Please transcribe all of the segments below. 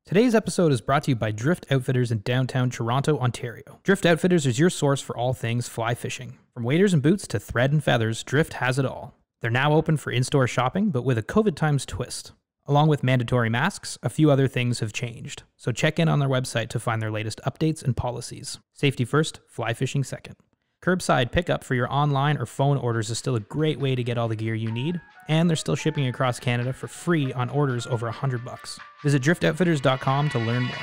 Today's episode is brought to you by Drift Outfitters in downtown Toronto, Ontario. Drift Outfitters is your source for all things fly fishing. From waders and boots to thread and feathers, Drift has it all. They're now open for in-store shopping, but with a COVID times twist. Along with mandatory masks, a few other things have changed. So check in on their website to find their latest updates and policies. Safety first, fly fishing second. Curbside pickup for your online or phone orders is still a great way to get all the gear you need, and they're still shipping across Canada for free on orders over $100. Visit driftoutfitters.com to learn more.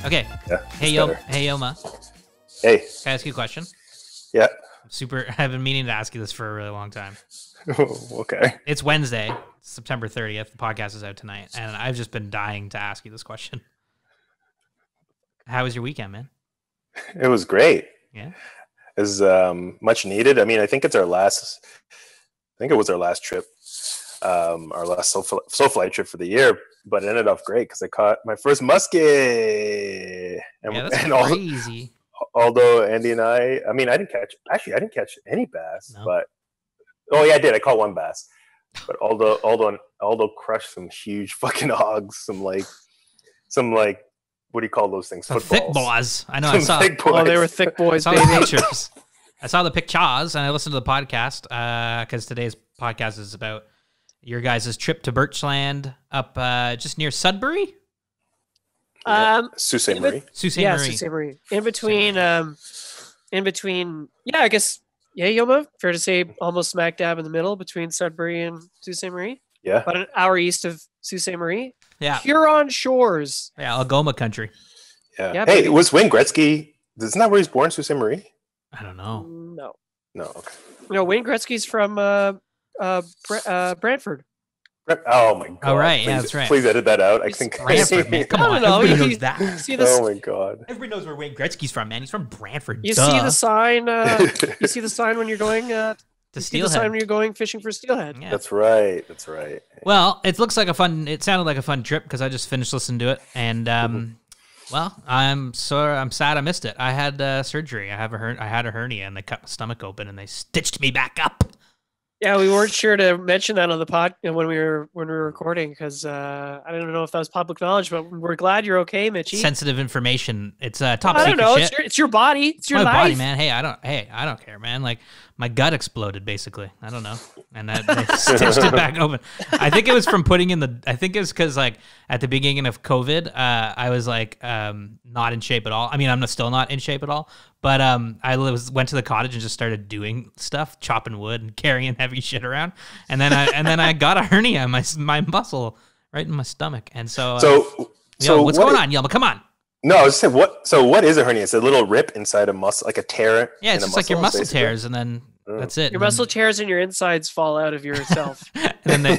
Okay. Yeah, hey, Yoma. Hey. Can I ask you a question? Yeah. I've been meaning to ask you this for a really long time. Okay. It's Wednesday, September 30th. The podcast is out tonight, and I've just been dying to ask you this question. How was your weekend, man? It was great. Yeah. It was much needed. I mean, I think it was our last trip, our last Sault Flight trip for the year, but it ended up great because I caught my first musky. That's crazy. Although Andy and I didn't catch any bass, but I did. I caught one bass, but Aldo crushed some huge fucking hogs, some like what do you call those things? Some thick boys. I know. They were thick boys. I saw the pictures. I saw the pictures, and I listened to the podcast because today's podcast is about your guys' trip to Birchland up just near Sudbury. Sault Ste. Marie. Sault Ste. Marie. In between, I guess, Yoma, fair to say, almost smack dab in the middle between Sudbury and Sault Ste. Marie. Yeah. About an hour east of Sault Ste. Marie. Yeah. Huron shores. Yeah, Algoma country. Yeah. Hey, was Wayne Gretzky, isn't that where he's born, Sault Ste. Marie? I don't know. No, okay. No, Wayne Gretzky's from Brantford. Oh my god! Oh right, please, yeah, that's right. Please edit that out. I think Brantford, man. Come on, everybody knows that. Oh my god! Everybody knows where Wayne Gretzky's from, man. He's from Brantford. You see the sign. You see the sign when you're going to steelhead. The sign when you're going fishing for steelhead. Yeah. That's right. Well, it sounded like a fun trip because I just finished listening to it, and well, I'm sad I missed it. I had surgery. I had a hernia, and they cut my stomach open, and they stitched me back up. Yeah, we weren't sure to mention that on the pod when we were recording because I don't know if that was public knowledge, but we're glad you're okay, Mitchie. Sensitive information. It's top I secret don't know. shit. It's your body. It's your my life. body, man. Hey, I don't care, man. Like my gut exploded basically. I don't know, and they stitched it back open. I think it was from putting in the. I think it was because like at the beginning of COVID, I was like not in shape at all. I mean, I'm still not in shape at all. But I went to the cottage and just started doing stuff, chopping wood and carrying heavy shit around, and then I got a hernia in my muscle right in my stomach, and so what's going on, Yelma? Come on. No, I was just saying what. So what is a hernia? It's a little rip inside a muscle, like a tear. Yeah, it's just like your muscle tears, and then that's it. Your muscle tears and your insides fall out of yourself, and they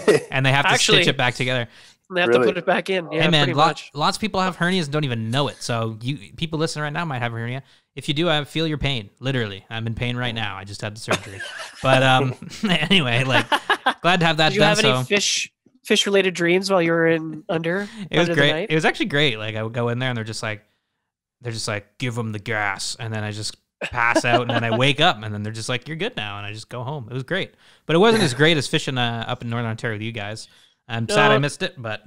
have to stitch it back together. And they have to put it back in. Yeah, hey man, lots of people have hernias and don't even know it. So people listening right now might have a hernia. If you do, I feel your pain. Literally, I'm in pain right now. I just had the surgery. But anyway, like glad to have that done. Did you have any fish related dreams while you were under? It was great. The night? It was actually great. Like I would go in there and they're just like give them the gas, and then I just pass out, and then I wake up, and then they're just like, you're good now, and I just go home. It was great, but it wasn't as great as fishing up in Northern Ontario with you guys. I'm sad I missed it, but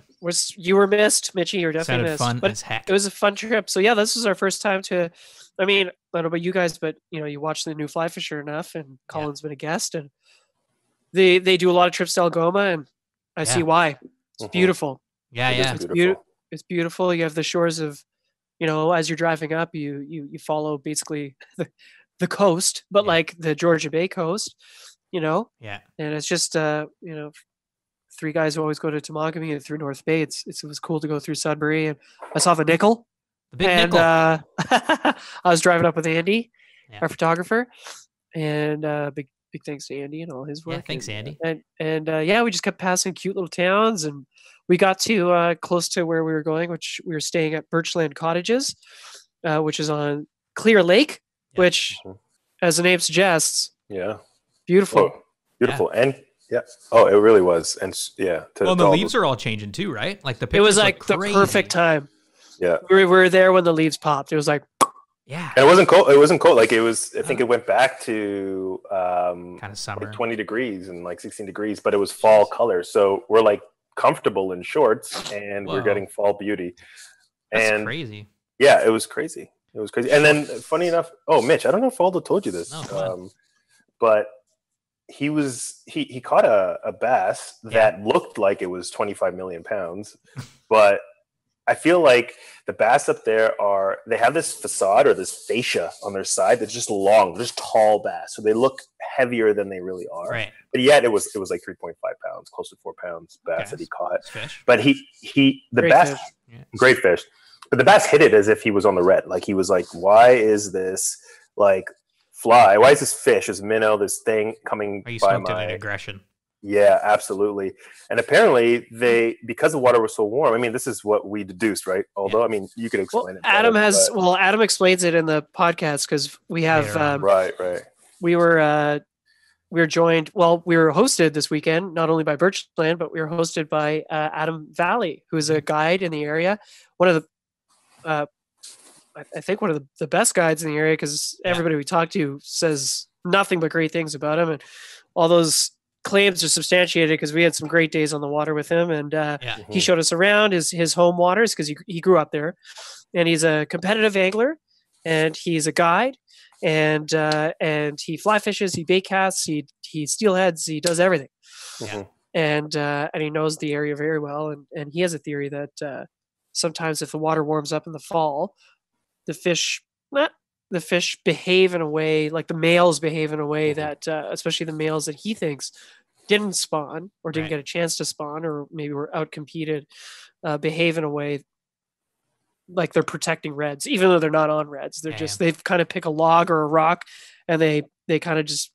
you were missed, Mitchie. You were definitely missed. Fun but as heck. It was a fun trip. So yeah, this was our first time to. I mean, I don't know about you guys, but you watch the new Fly Fisher enough, and Colin's been a guest, and they do a lot of trips to Algoma, and I see why. It's beautiful. Yeah, It's beautiful. It's beautiful. You have the shores of, as you're driving up, you follow basically the coast, but like the Georgia Bay coast, Yeah. And it's just three guys who always go to Temagami and through North Bay. It was cool to go through Sudbury, and I saw the nickel. The big nickel. I was driving up with Andy, our photographer, and big thanks to Andy and all his work. Yeah, thanks, Andy. And we just kept passing cute little towns, and we got to close to where we were going, which we were staying at Birchland Cottages, which is on Clear Lake, which, as the name suggests, beautiful. beautiful. Beautiful. And Yeah. Oh, it really was. And yeah. Well, the leaves are all changing too, right? Like it was like the perfect time. Yeah. We were there when the leaves popped. It was like, yeah. And it wasn't cold. It wasn't cold. Like it was, I think it went back to kind of summer, like 20 degrees and like 16 degrees, but it was fall color. So we're like comfortable in shorts and we're getting fall beauty. That's crazy. Yeah, it was crazy. It was crazy. And then funny enough, Mitch, I don't know if Aldo told you this, but he caught a bass that looked like it was 25 million pounds, but I feel like the bass up there they have this facade or this fascia on their side that's just long, just tall bass. So they look heavier than they really are. Right. But yet it was like 3.5 pounds, close to 4 pounds bass that he caught. Fish. But great fish. But the bass hit it as if he was on the red. Like he was like, why is this like fly? Why is this fish, this minnow, this thing coming Are you by smoked at aggression? Yeah, absolutely. And apparently because the water was so warm, I mean, this is what we deduced, right? Although, I mean, you could explain it. Adam explains it in the podcast because we have, right. We were joined, we were hosted this weekend, not only by Birchland, but we were hosted by Adam Vallee, who is a guide in the area. One of the, I think one of the best guides in the area because everybody we talk to says nothing but great things about him. And all those claims are substantiated because we had some great days on the water with him. And he showed us around his home waters because he grew up there. And he's a competitive angler and he's a guide. And he fly fishes, he bait casts, he steelheads, he does everything. And he knows the area very well. And he has a theory that sometimes if the water warms up in the fall, the fish behave in a way, like the males behave in a way that, especially the males that he thinks didn't spawn or didn't get a chance to spawn or maybe were outcompeted, behave in a way like they're protecting reds, even though they're not on reds. They're they've kind of pick a log or a rock and they kind of just,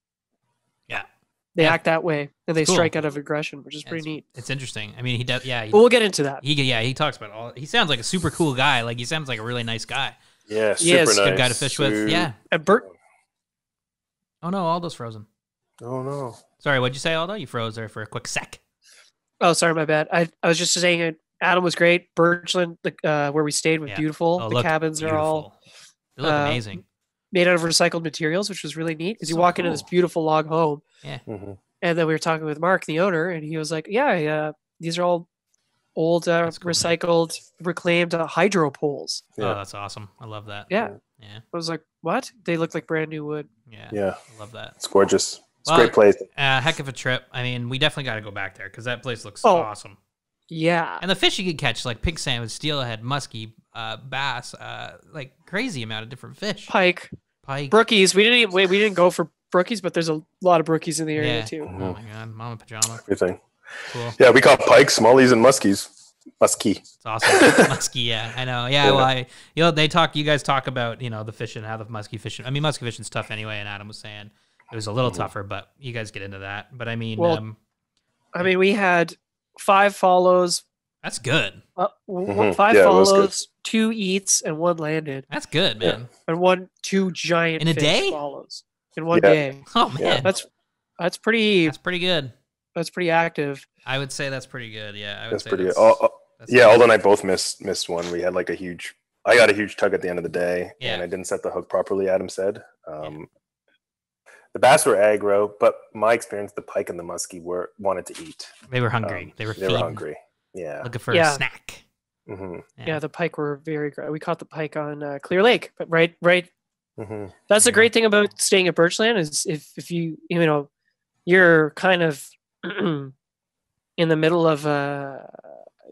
they act that way and they strike out of aggression, which is pretty neat. It's interesting. I mean, he does, but we'll get into that. He talks about he sounds like a super cool guy. Like he sounds like a really nice guy. Yeah, super nice. Good guy to fish with. Yeah. Oh no, Aldo's frozen. Oh no. Sorry, what'd you say, Aldo? You froze there for a quick sec. Oh, sorry, my bad. I was just saying Adam was great. Birchland, where we stayed, was beautiful. The cabins are all they look amazing. Made out of recycled materials, which was really neat because you walk into this beautiful log home. Yeah. And then we were talking with Mark, the owner, and he was like, these are all old recycled, reclaimed hydro poles. Oh, that's awesome. I love that. Yeah. I was like, what? They look like brand new wood. Yeah. I love that. It's gorgeous. It's a great place. Heck of a trip. I mean, we definitely got to go back there because that place looks awesome. Yeah. And the fish you could catch, like pig salmon, steelhead, musky, bass, like crazy amount of different fish. Pike. Brookies. We didn't go for brookies, but there's a lot of brookies in the area too. Oh my god, mama pajama. Everything. Cool. Yeah, we caught pike, smallies, and muskies. Musky. It's awesome. Musky, yeah, I know. Yeah, well, you guys talk about, the fishing, how the musky fishing. I mean, musky fishing's tough anyway, and Adam was saying it was a little tougher, but you guys get into that. But I mean, we had 5 follows. That's good. 5 follows, 2 eats, and 1 landed. That's good, man. And 2 giant in a fish day follows in one day. Oh man, that's pretty. That's pretty good. That's pretty active. I would say that's pretty good. Yeah, I would say pretty good. Aldo and I both missed one. We had like I got a huge tug at the end of the day, and I didn't set the hook properly. Adam said. The bass were aggro, but my experience, the pike and the muskie wanted to eat. They were hungry. They were hungry. Yeah, looking for a snack. Yeah, the pike were very great. We caught the pike on Clear Lake, but right. That's the great thing about staying at Birchland is if you you're kind of in the middle of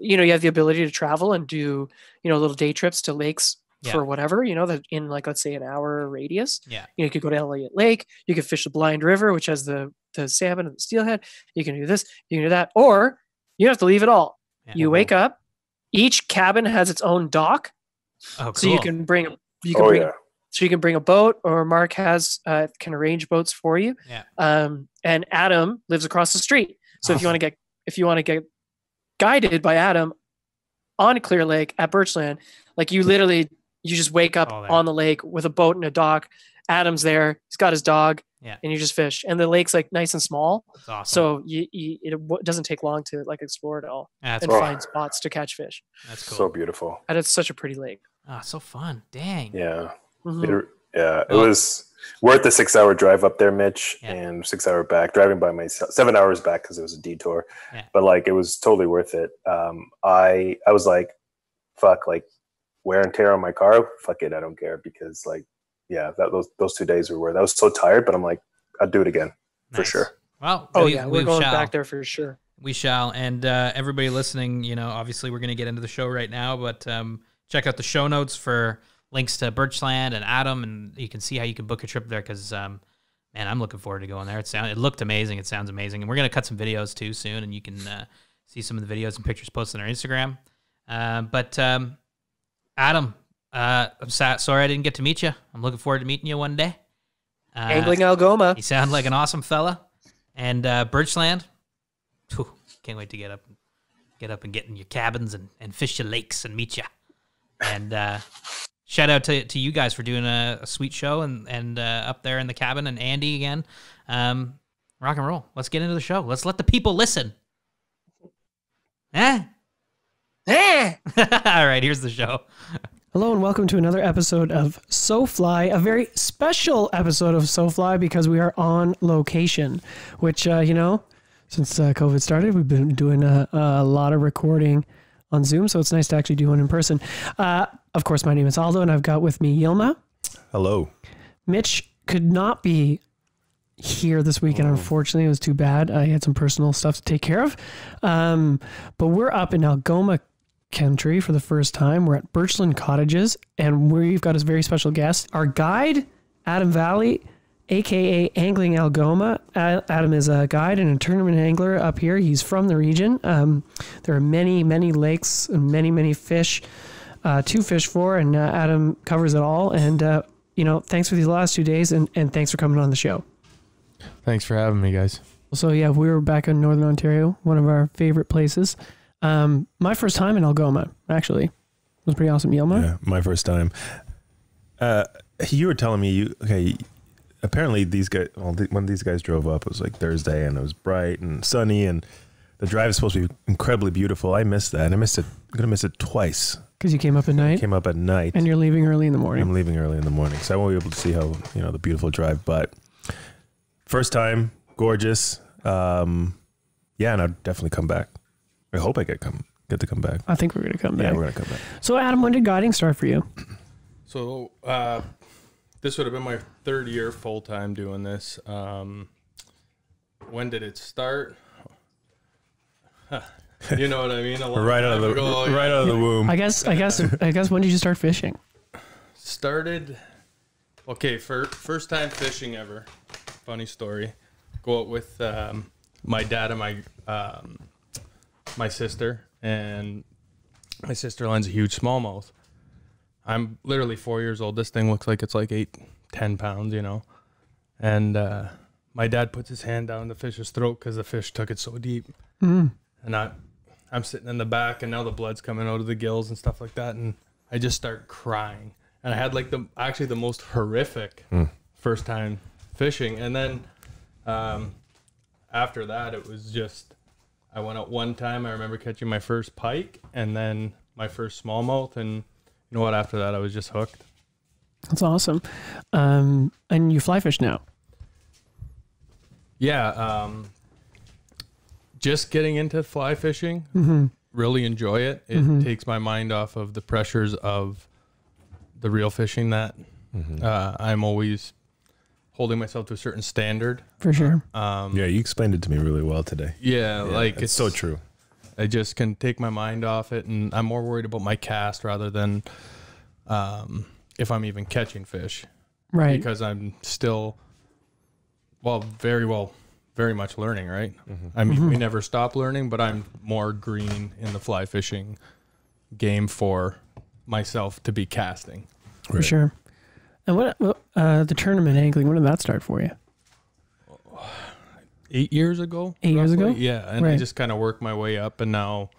you have the ability to travel and do little day trips to lakes for whatever that in like let's say an hour radius. You could go to Elliott Lake, you could fish the Blind River, which has the salmon and the steelhead. You can do this, you can do that, or you have to leave it all. You wake up, each cabin has its own dock. Oh, cool. So you can bring so you can bring a boat, or Mark can arrange boats for you. And Adam lives across the street. So if you want to get guided by Adam on Clear Lake at Birchland, like you You just wake up on the lake with a boat and a dock. Adam's there. He's got his dog. Yeah. And you just fish. And the lake's like nice and small. That's awesome. So it doesn't take long to like explore it all and find spots to catch fish. That's cool. So beautiful. And it's such a pretty lake. Ah, so fun. Dang. Yeah. It was worth the 6-hour drive up there, Mitch, and 6-hour back, driving by myself, 7 hours back because it was a detour. Yeah. But like, it was totally worth it. I was like, fuck, like wear and tear on my car. Fuck it. I don't care because like, those 2 days were worth it. I was so tired, but I'm like, I'd do it again for sure. Well, we're going back there for sure. We shall. And everybody listening, you know, obviously we're going to get into the show right now, but check out the show notes for links to Birchland and Adam, and you can see how you can book a trip there because, man, I'm looking forward to going there. It looked amazing. It sounds amazing. And we're going to cut some videos too soon, and you can see some of the videos and pictures posted on our Instagram. But Adam, I'm sorry I didn't get to meet you. I'm looking forward to meeting you one day. Angling Algoma. You sound like an awesome fella. And Birchland, can't wait to get up and get in your cabins and fish your lakes and meet you. And shout out to you guys for doing a sweet show and up there in the cabin, and Andy again. Rock and roll. Let's get into the show. Let's let the people listen. All right, here's the show. Hello and welcome to another episode of SoFly, a very special episode of SoFly because we are on location, which, since COVID started, we've been doing a lot of recording on Zoom, so it's nice to actually do one in person. Of course, my name is Aldo, and I've got with me Yilma. Hello. Mitch could not be here this weekend, unfortunately. It was too bad. I had some personal stuff to take care of. But we're up in Algoma country for the first time. We're at Birchland Cottages, and we've got a very special guest, our guide, Adam Vallee, aka Angling Algoma. Adam is a guide and a tournament angler up here. He's from the region. There are many, many lakes and many, many fish to fish for, and Adam covers it all. And, thanks for these last 2 days, and thanks for coming on the show. Thanks for having me, guys. So, we were back in Northern Ontario, one of our favorite places. My first time in Algoma, actually. It was pretty awesome. Yilma? Yeah, my first time. You were telling me, apparently these guys, when these guys drove up, it was like Thursday, and it was bright and sunny, and the drive is supposed to be incredibly beautiful. I missed that. I'm going to miss it twice. Because you came up at night? I came up at night. And you're leaving early in the morning. I'm leaving early in the morning, so I won't be able to see how, the beautiful drive, but first time, gorgeous. And I'll definitely come back. I hope I get to come back. I think we're going to come back. Yeah, we're going to come back. So, Adam, when did guiding start for you? So, this would have been my third year full-time doing this. When did it start? You know what I mean? Right out of the womb. I guess when did you start fishing? Started, first time fishing ever. Funny story. Go out with my dad and my sister, and my sister lands a huge smallmouth. I'm literally 4 years old. This thing looks like it's like 8-10 pounds, and my dad puts his hand down the fish's throat because the fish took it so deep. And I'm sitting in the back, and now the blood's coming out of the gills and stuff like that, and I just start crying. And I had like the most horrific first time fishing. And then after that, it was just, I went out one time. I remember catching my first pike and then my first smallmouth. And you know what? After that, I was just hooked. That's awesome. And you fly fish now? Yeah. Just getting into fly fishing. Really enjoy it. It takes my mind off of the pressures of the real fishing that I'm always holding myself to a certain standard. For sure. You explained it to me really well today. Yeah, like it's so true. I just can take my mind off it, and I'm more worried about my cast rather than if I'm even catching fish. Right. Because I'm still, very much learning, right? I mean, we never stop learning, but I'm more green in the fly fishing game for myself to be casting. For sure. And what the tournament angling, when did that start for you? 8 years ago. 8 years ago? Yeah, and I just kind of worked my way up, and now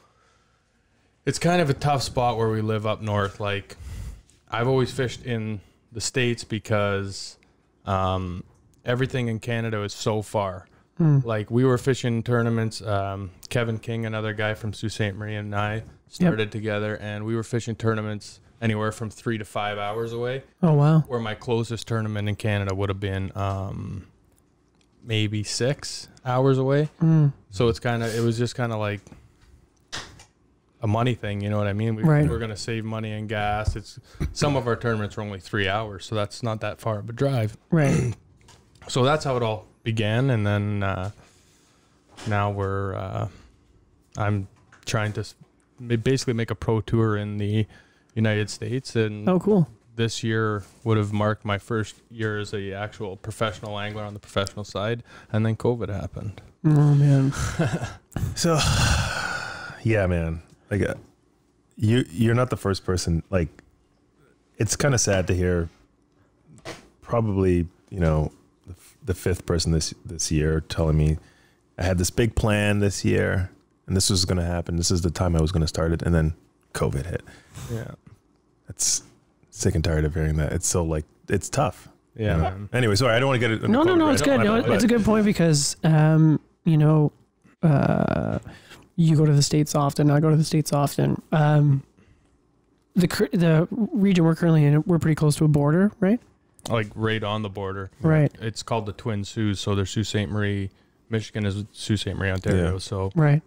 it's kind of a tough spot where we live up north. Like, I've always fished in the States because everything in Canada is so far. Like we were fishing tournaments. Kevin King, another guy from Sault Ste. Marie, and I started together, and we were fishing tournaments anywhere from 3 to 5 hours away. Oh, wow. Where my closest tournament in Canada would have been maybe 6 hours away. So it was just kind of like a money thing, you know what I mean? We're going to save money and gas. Some of our tournaments are only 3 hours, so that's not that far of a drive. Right. So that's how it all began, and then now I'm trying to basically make a pro tour in the United States, and oh, cool. This year would have marked my first year as a actual professional angler on the professional side, and then COVID happened. Oh man. So yeah, man, like you're not the first person. Like, it's kind of sad to hear, probably, you know, the fifth person this year telling me I had this big plan this year and this was going to happen. This is the time I was going to start it. And then COVID hit. Yeah. That's sick and tired of hearing that. It's so like, it's tough. Yeah. You know? Anyway, sorry, I don't want to get it. No, it's good. No, it's a good point because, you know, you go to the States often. I go to the States often. The region we're currently in, we're pretty close to a border, right? Like right on the border. Right. It's called the Twin Saults. So there's Sault Ste. Marie, Michigan is Sault Ste. Marie, Ontario. Yeah. So right.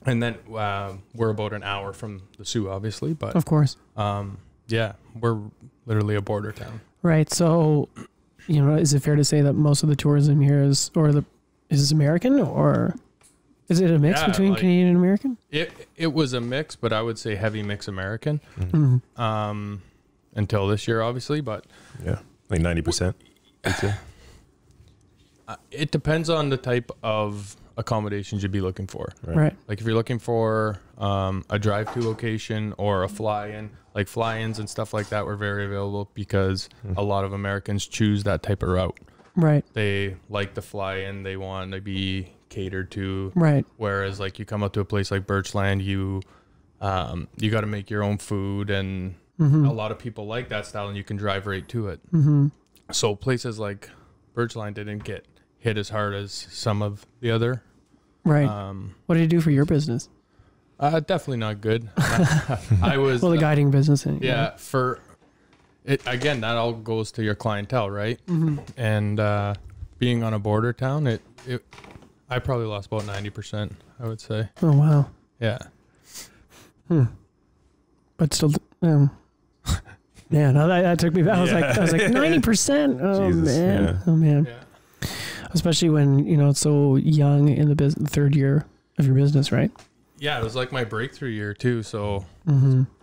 And then we're about an hour from the Sioux, obviously, but of course. Yeah, we're literally a border town. Right. So, you know, is it fair to say that most of the tourism here is this American, or is it a mix between Canadian and American? It was a mix, but I would say heavy mix American. Mm-hmm. Until this year, obviously, but yeah, like 90%. It depends on the type of accommodations you'd be looking for. Right. Like if you're looking for a drive-to location or a fly-in, like fly-ins and stuff like that were very available because a lot of Americans choose that type of route. Right. They like the fly-in. They want to be catered to. Right. Whereas like you come up to a place like Birchland, you got to make your own food, and a lot of people like that style, and you can drive right to it. So places like Birchland didn't get hit as hard as some of the other. Right. What did you do for your business? Definitely not good. I was the guiding business. Yeah. For it again, that all goes to your clientele, right? And being on a border town, I probably lost about 90%. I would say. Oh wow. Yeah. But still, man, that took me back. I was like 90%. Oh Jesus, man. yeah. Oh man. Yeah. Especially when, you know, it's so young in the third year of your business, right? Yeah, it was like my breakthrough year too, so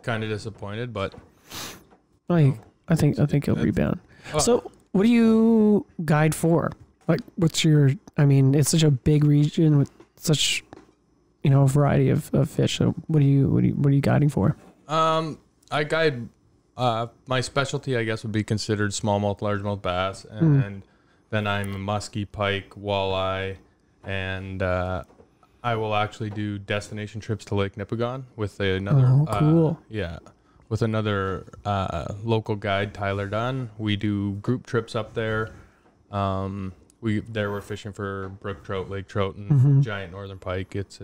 kind of disappointed, but I think it'll rebound. So, what do you guide for? Like, what's your? I mean, it's such a big region with such, you know, a variety of fish. So, what are you guiding for? I guide. My specialty, I guess, would be considered smallmouth, largemouth bass, and then I'm musky, pike, walleye, and I will actually do destination trips to Lake Nipigon with another. Oh, cool. With another local guide, Tyler Dunn. We do group trips up there. We're fishing for brook trout, lake trout, and giant northern pike. It's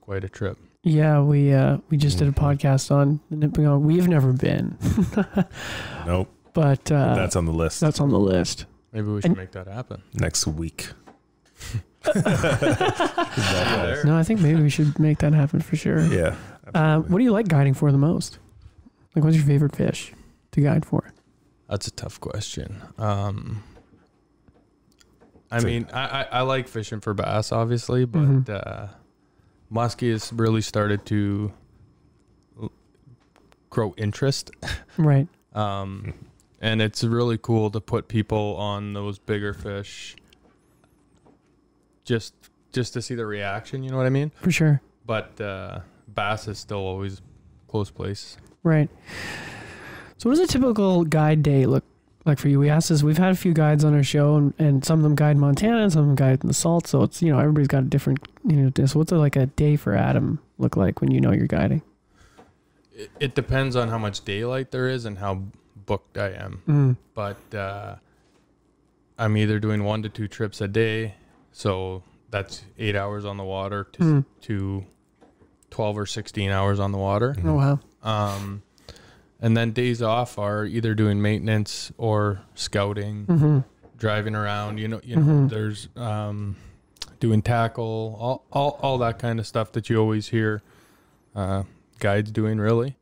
quite a trip. Yeah, we just did a podcast on the Nipigon. We've never been. Nope. But that's on the list. That's on the list. Maybe we should make that happen next week. No, I think maybe we should make that happen for sure. Yeah. What do you like guiding for the most? Like, what's your favorite fish to guide for? That's a tough question. I mean, I like fishing for bass, obviously, but musky has really started to grow interest. Right. And it's really cool to put people on those bigger fish just to see the reaction, you know what I mean? For sure. But bass is still always close place. Right. So what does a typical guide day look like for you? We asked this, we've had a few guides on our show, and some of them guide in Montana and some of them guide in the Sault. So it's, you know, everybody's got a different, you know, so what's like a day for Adam look like when you know you're guiding? it depends on how much daylight there is and how booked I am. But I'm either doing 1 to 2 trips a day, so that's 8 hours on the water to 12 or 16 hours on the water. Oh wow. And then days off are either doing maintenance or scouting, driving around. You know, there's doing tackle, all that kind of stuff that you always hear guides doing. Really,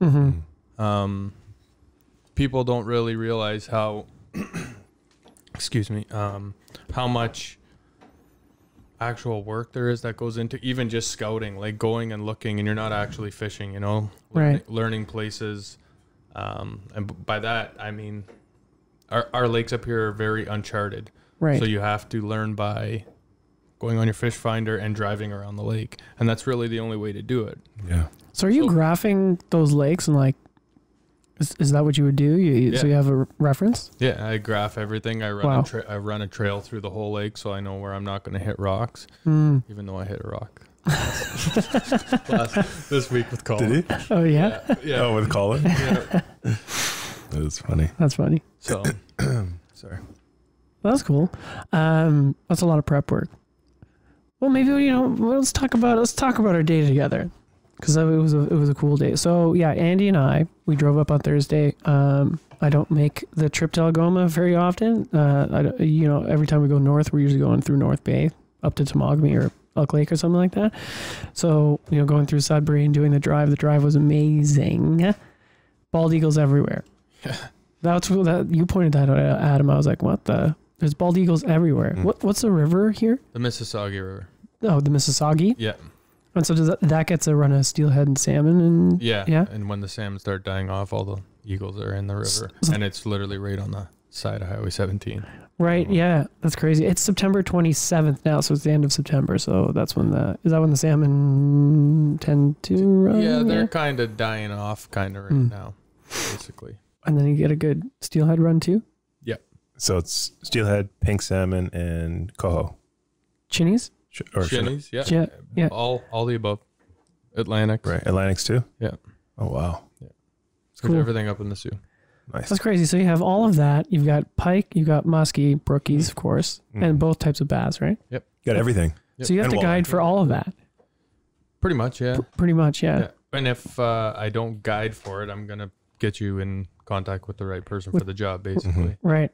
people don't really realize how, excuse me, how much actual work there is that goes into even just scouting, like going and looking, and you're not actually fishing. You know, learning places. And by that, I mean, our lakes up here are very uncharted. Right. So you have to learn by going on your fish finder and driving around the lake. And that's really the only way to do it. Yeah. So are you graphing those lakes and like, is that what you would do? So you have a reference? Yeah, I graph everything. I run I run a trail through the whole lake so I know where I'm not going to hit rocks, even though I hit a rock. This week with Colin. Did he? Oh yeah. Yeah. Oh, with Colin. Yeah. That was funny. That's funny. So, sorry. Well, that's cool. That's a lot of prep work. Well, maybe let's talk about our day together, because it was a cool day. So yeah, Andy and we drove up on Thursday. I don't make the trip to Algoma very often. Every time we go north, we're usually going through North Bay up to Temagami or Elk Lake or something like that. So, going through Sudbury and doing the drive was amazing. Bald eagles everywhere. That's that you pointed that out, Adam. I was like, what the? There's bald eagles everywhere. What's the river here? The Mississauga River. Oh, the Mississauga? Yeah. And so does that gets a run of steelhead and salmon and yeah. And when the salmon start dying off, all the eagles are in the river. And it's literally right on the side of Highway 17. Right, yeah, that's crazy. It's September 27th now, so it's the end of September. So that's when the salmon tend to run? Yeah, they're kind of dying off right now, basically. And then you get a good steelhead run too? Yep. So it's steelhead, pink salmon, and coho. Chinnies? Chinnies, yeah. All the above. Atlantics. Right, Atlantics too? Yeah. Oh, wow. Yeah. Cool. Everything up in the Sioux. Nice. That's crazy. So you have all of that. You've got pike, you've got musky, brookies, of course, and both types of bass, right? Yep. Got everything. So you have to guide for all of that. Pretty much, yeah. Pretty much, yeah. And if I don't guide for it, I'm going to get you in contact with the right person for the job, basically. Right.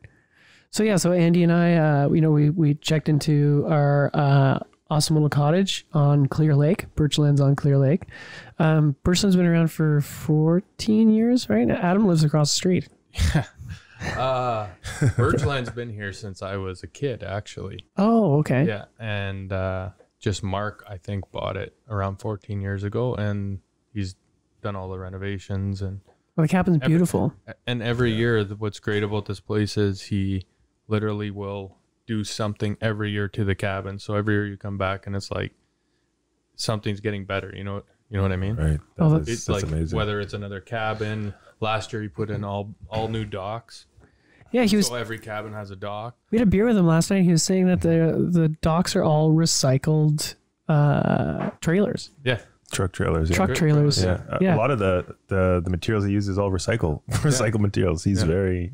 So yeah, so Andy and I, we checked into our awesome little cottage on Clear Lake. Birchland's on Clear Lake. Birchland's been around for 14 years, right? Adam lives across the street. Yeah. Birchland's been here since I was a kid, actually. Oh, okay. Yeah. And just Mark, I think, bought it around 14 years ago, and he's done all the renovations. And the cabin's beautiful. And every year, what's great about this place is he literally will do something every year to the cabin. So every year you come back and it's like something's getting better. You know what I mean? Right. It's that's like amazing. Whether it's another cabin. Last year he put in all new docks. Yeah, so every cabin has a dock. We had a beer with him last night. He was saying that the docks are all recycled trailers. Yeah. Truck trailers. Yeah. Truck trailers. Yeah. A lot of the materials he uses all recycled materials. He's very.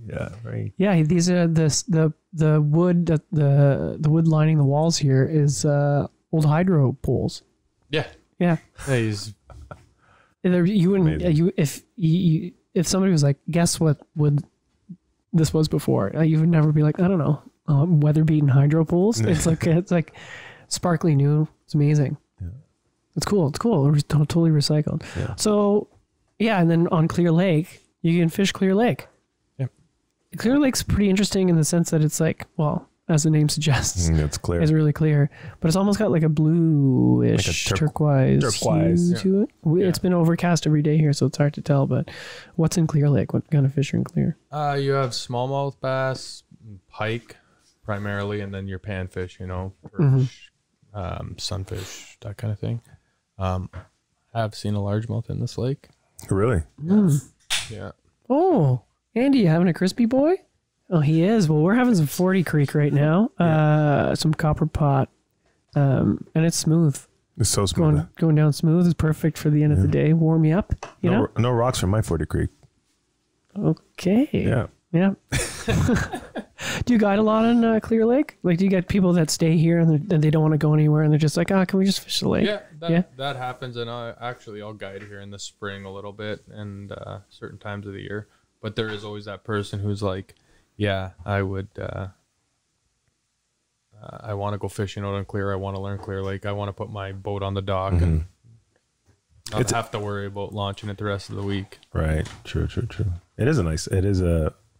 Yeah, these are the wood the wood lining the walls here is old hydro poles. Yeah. Yeah. He's. You wouldn't if somebody was like, guess what wood this was before, you would never be like, I don't know, weather beaten hydro poles. It's like sparkly new. It's amazing. It's cool. It's totally recycled. Yeah. So, yeah, and then on Clear Lake, you can fish Clear Lake. Yeah. Clear Lake's pretty interesting in the sense that it's like, well, as the name suggests, it's clear. It's really clear, but it's almost got like a bluish, like turquoise to it. It's been overcast every day here, so it's hard to tell. But what's in Clear Lake? What kind of fish are in Clear? You have smallmouth bass, pike primarily, and then your panfish. Perch, sunfish, that kind of thing. I've seen a largemouth in this lake. Really? Yeah. Oh, Andy, you having a crispy boy? Oh, he is. Well, we're having some 40 Creek right now. Some copper pot, and it's smooth. It's so smooth. Going down smooth is perfect for the end of the day. Warm you up. You know? No rocks from my 40 Creek. Okay. Yeah. Yeah. Do you guide a lot on Clear Lake? Like, do you get people that stay here and they don't want to go anywhere and they're just like, can we just fish the lake? Yeah, that happens. And I'll guide here in the spring a little bit and certain times of the year. But there is always that person who's like, yeah, I would. I want to go fishing out on Clear. I want to learn Clear Lake. I want to put my boat on the dock and not have to worry about launching it the rest of the week. Right. True. It is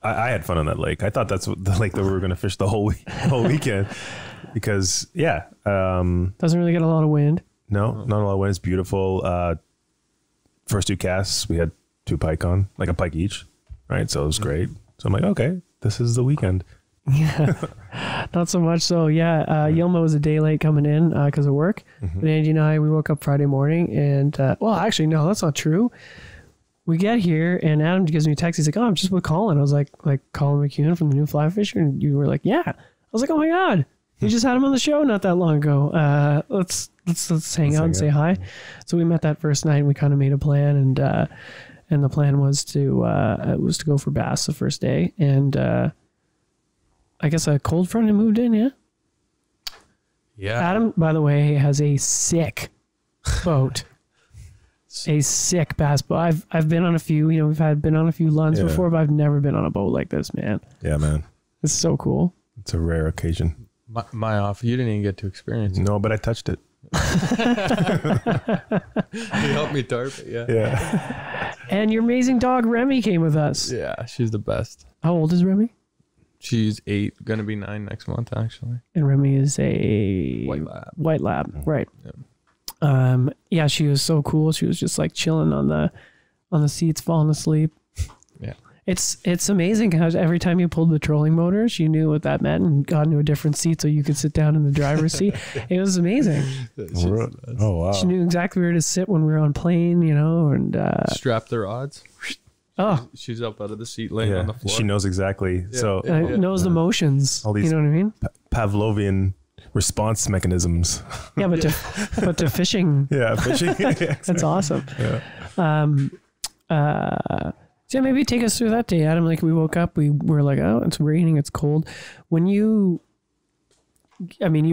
I had fun on that lake. I thought that's the lake that we were going to fish the whole weekend because doesn't really get a lot of wind. No, not a lot of wind. It's beautiful. First 2 casts, we had 2 pike on, like a pike each. Right. So it was great. So I'm like, okay, this is the weekend. Yeah, not so much. So Yilma was a day late coming in because of work. But Angie and I, we woke up Friday morning and well, actually, no, that's not true. We get here and Adam gives me a text. He's like, "Oh, I'm just with Colin." I was like Colin McEwen from the New Fly Fisher, and you were like, "Yeah." I was like, "Oh my god, you just had him on the show not that long ago. Let's hang out and say hi." So we met that first night and we kind of made a plan and the plan was to go for bass the first day and. I guess a cold front had moved in, yeah? Yeah. Adam, by the way, has a sick boat. A sick bass boat. I've been on a few, we've been on a few Lunds before, but I've never been on a boat like this, man. Yeah, man. It's so cool. It's a rare occasion. My off, you didn't even get to experience it. No, but I touched it. You helped me tarp it, yeah. Yeah. And your amazing dog, Remy, came with us. Yeah, she's the best. How old is Remy? She's 8, gonna be 9 next month, actually. And Remy is a white lab, right? Yeah. She was so cool. She was just like chilling on the seats, falling asleep. Yeah, it's amazing how every time you pulled the trolling motors, you knew what that meant and got into a different seat so you could sit down in the driver's seat. It was amazing. Oh wow! She knew exactly where to sit when we were on plane, and strap the rods. Oh, she's up out of the seat, laying on the floor. She knows exactly. Yeah. So knows the motions. All these, you know what I mean? Pavlovian response mechanisms. Yeah, but to fishing. Yeah, fishing. That's awesome. Yeah. So maybe take us through that day, Adam. Like we woke up, we were like, oh, it's raining, it's cold. You've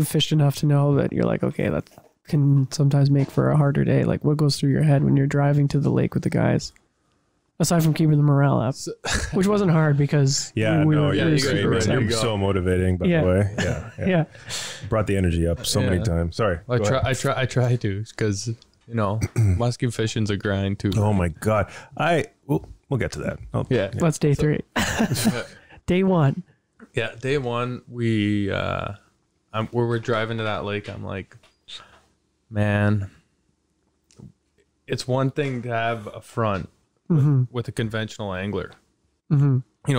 fished enough to know that you're like, okay, that can sometimes make for a harder day. Like what goes through your head when you're driving to the lake with the guys? Aside from keeping the morale up, which wasn't hard because you're so motivating. By the way, yeah. Brought the energy up so many times. Sorry, I try to because musky fishing's a grind too. Oh my god, we'll get to that. That's day 3. Day 1. Yeah, day 1 we we're driving to that lake. I'm like, man, it's one thing to have a front. With a conventional angler,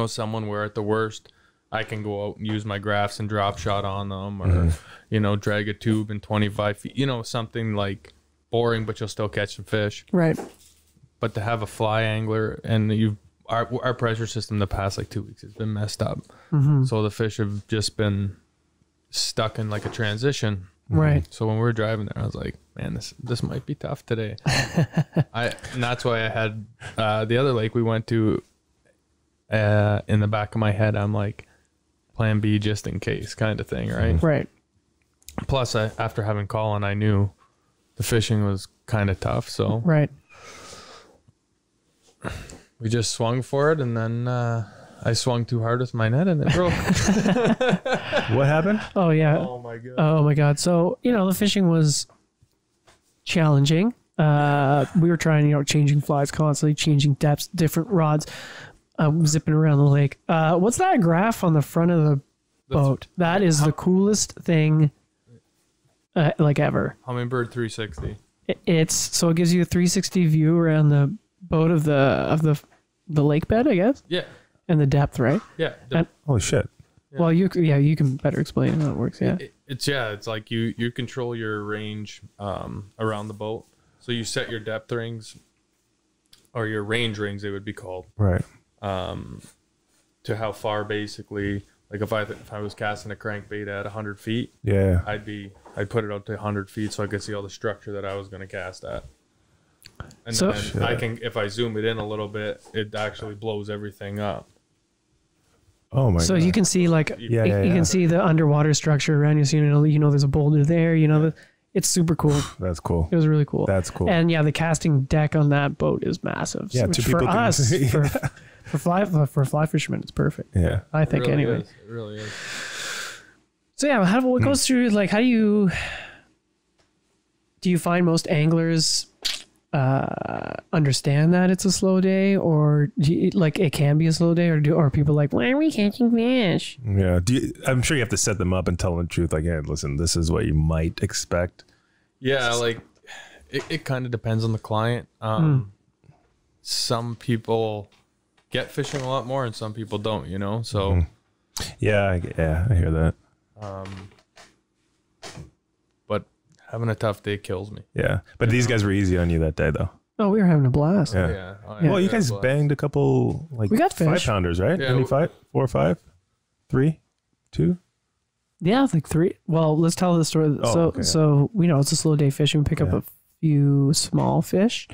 someone where at the worst I can go out and use my graphs and drop shot on them or, drag a tube in 25 feet, something like boring, but you'll still catch some fish. Right. But to have a fly angler and our pressure system the past like 2 weeks has been messed up. So the fish have just been stuck in like a transition. Right. So when we were driving there, I was like, man, this might be tough today. And that's why I had the other lake we went to in the back of my head. I'm like, plan B just in case kind of thing, right? Right. Plus, after having Colin, I knew the fishing was kind of tough. So right. We just swung for it, and then I swung too hard with my net and it broke. What happened? Oh yeah. Oh my god. So, the fishing was challenging. We were trying, changing flies constantly, changing depths, different rods, zipping around the lake. What's that graph on the front of the boat? That is the coolest thing like ever. Humminbird 360. It gives you a 360 view around the boat of the lake bed, I guess. Yeah. And the depth, right? Yeah. Holy shit. Yeah. Well, you can better explain how it works. Yeah. It's like you control your range around the boat. So you set your depth rings, or your range rings, they would be called. Right. To how far, basically, like if I was casting a crankbait at 100 feet, yeah, I'd be I put it out to 100 feet so I could see all the structure that I was going to cast at. And So- then I can, if I zoom it in a little bit, it actually blows everything up. Oh my! So God. you can see like Yeah, you can see the underwater structure around you. So you know there's a boulder there. You know it's super cool. That's cool. It was really cool. That's cool. And yeah, the casting deck on that boat is massive. Yeah, which two for people can- us Yeah. for fly fishermen, it's perfect. Yeah. I think It really anyway. is. It really is. So yeah, what goes through like how do you find most anglers understand that it's a slow day, or like it can be a slow day, or are people like, why are we catching fish? Yeah. I'm sure you have to set them up and tell them the truth. Like, hey, listen, this is what you might expect. Yeah, like it kind of depends on the client. Some people get fishing a lot more and some people don't, you know? So Yeah, I hear that. But having a tough day kills me. Yeah. But these guys were easy on you that day, though. Oh, we were having a blast. Yeah. Yeah. Well, you guys banged a couple, like, We got fish. 5-pounders, right? Yeah, Any 5? 4 or 5? 3? 2? Yeah, like 3. Well, let's tell the story. Oh, okay, yeah. So we know it's a slow day fishing. We pick up a few small fish,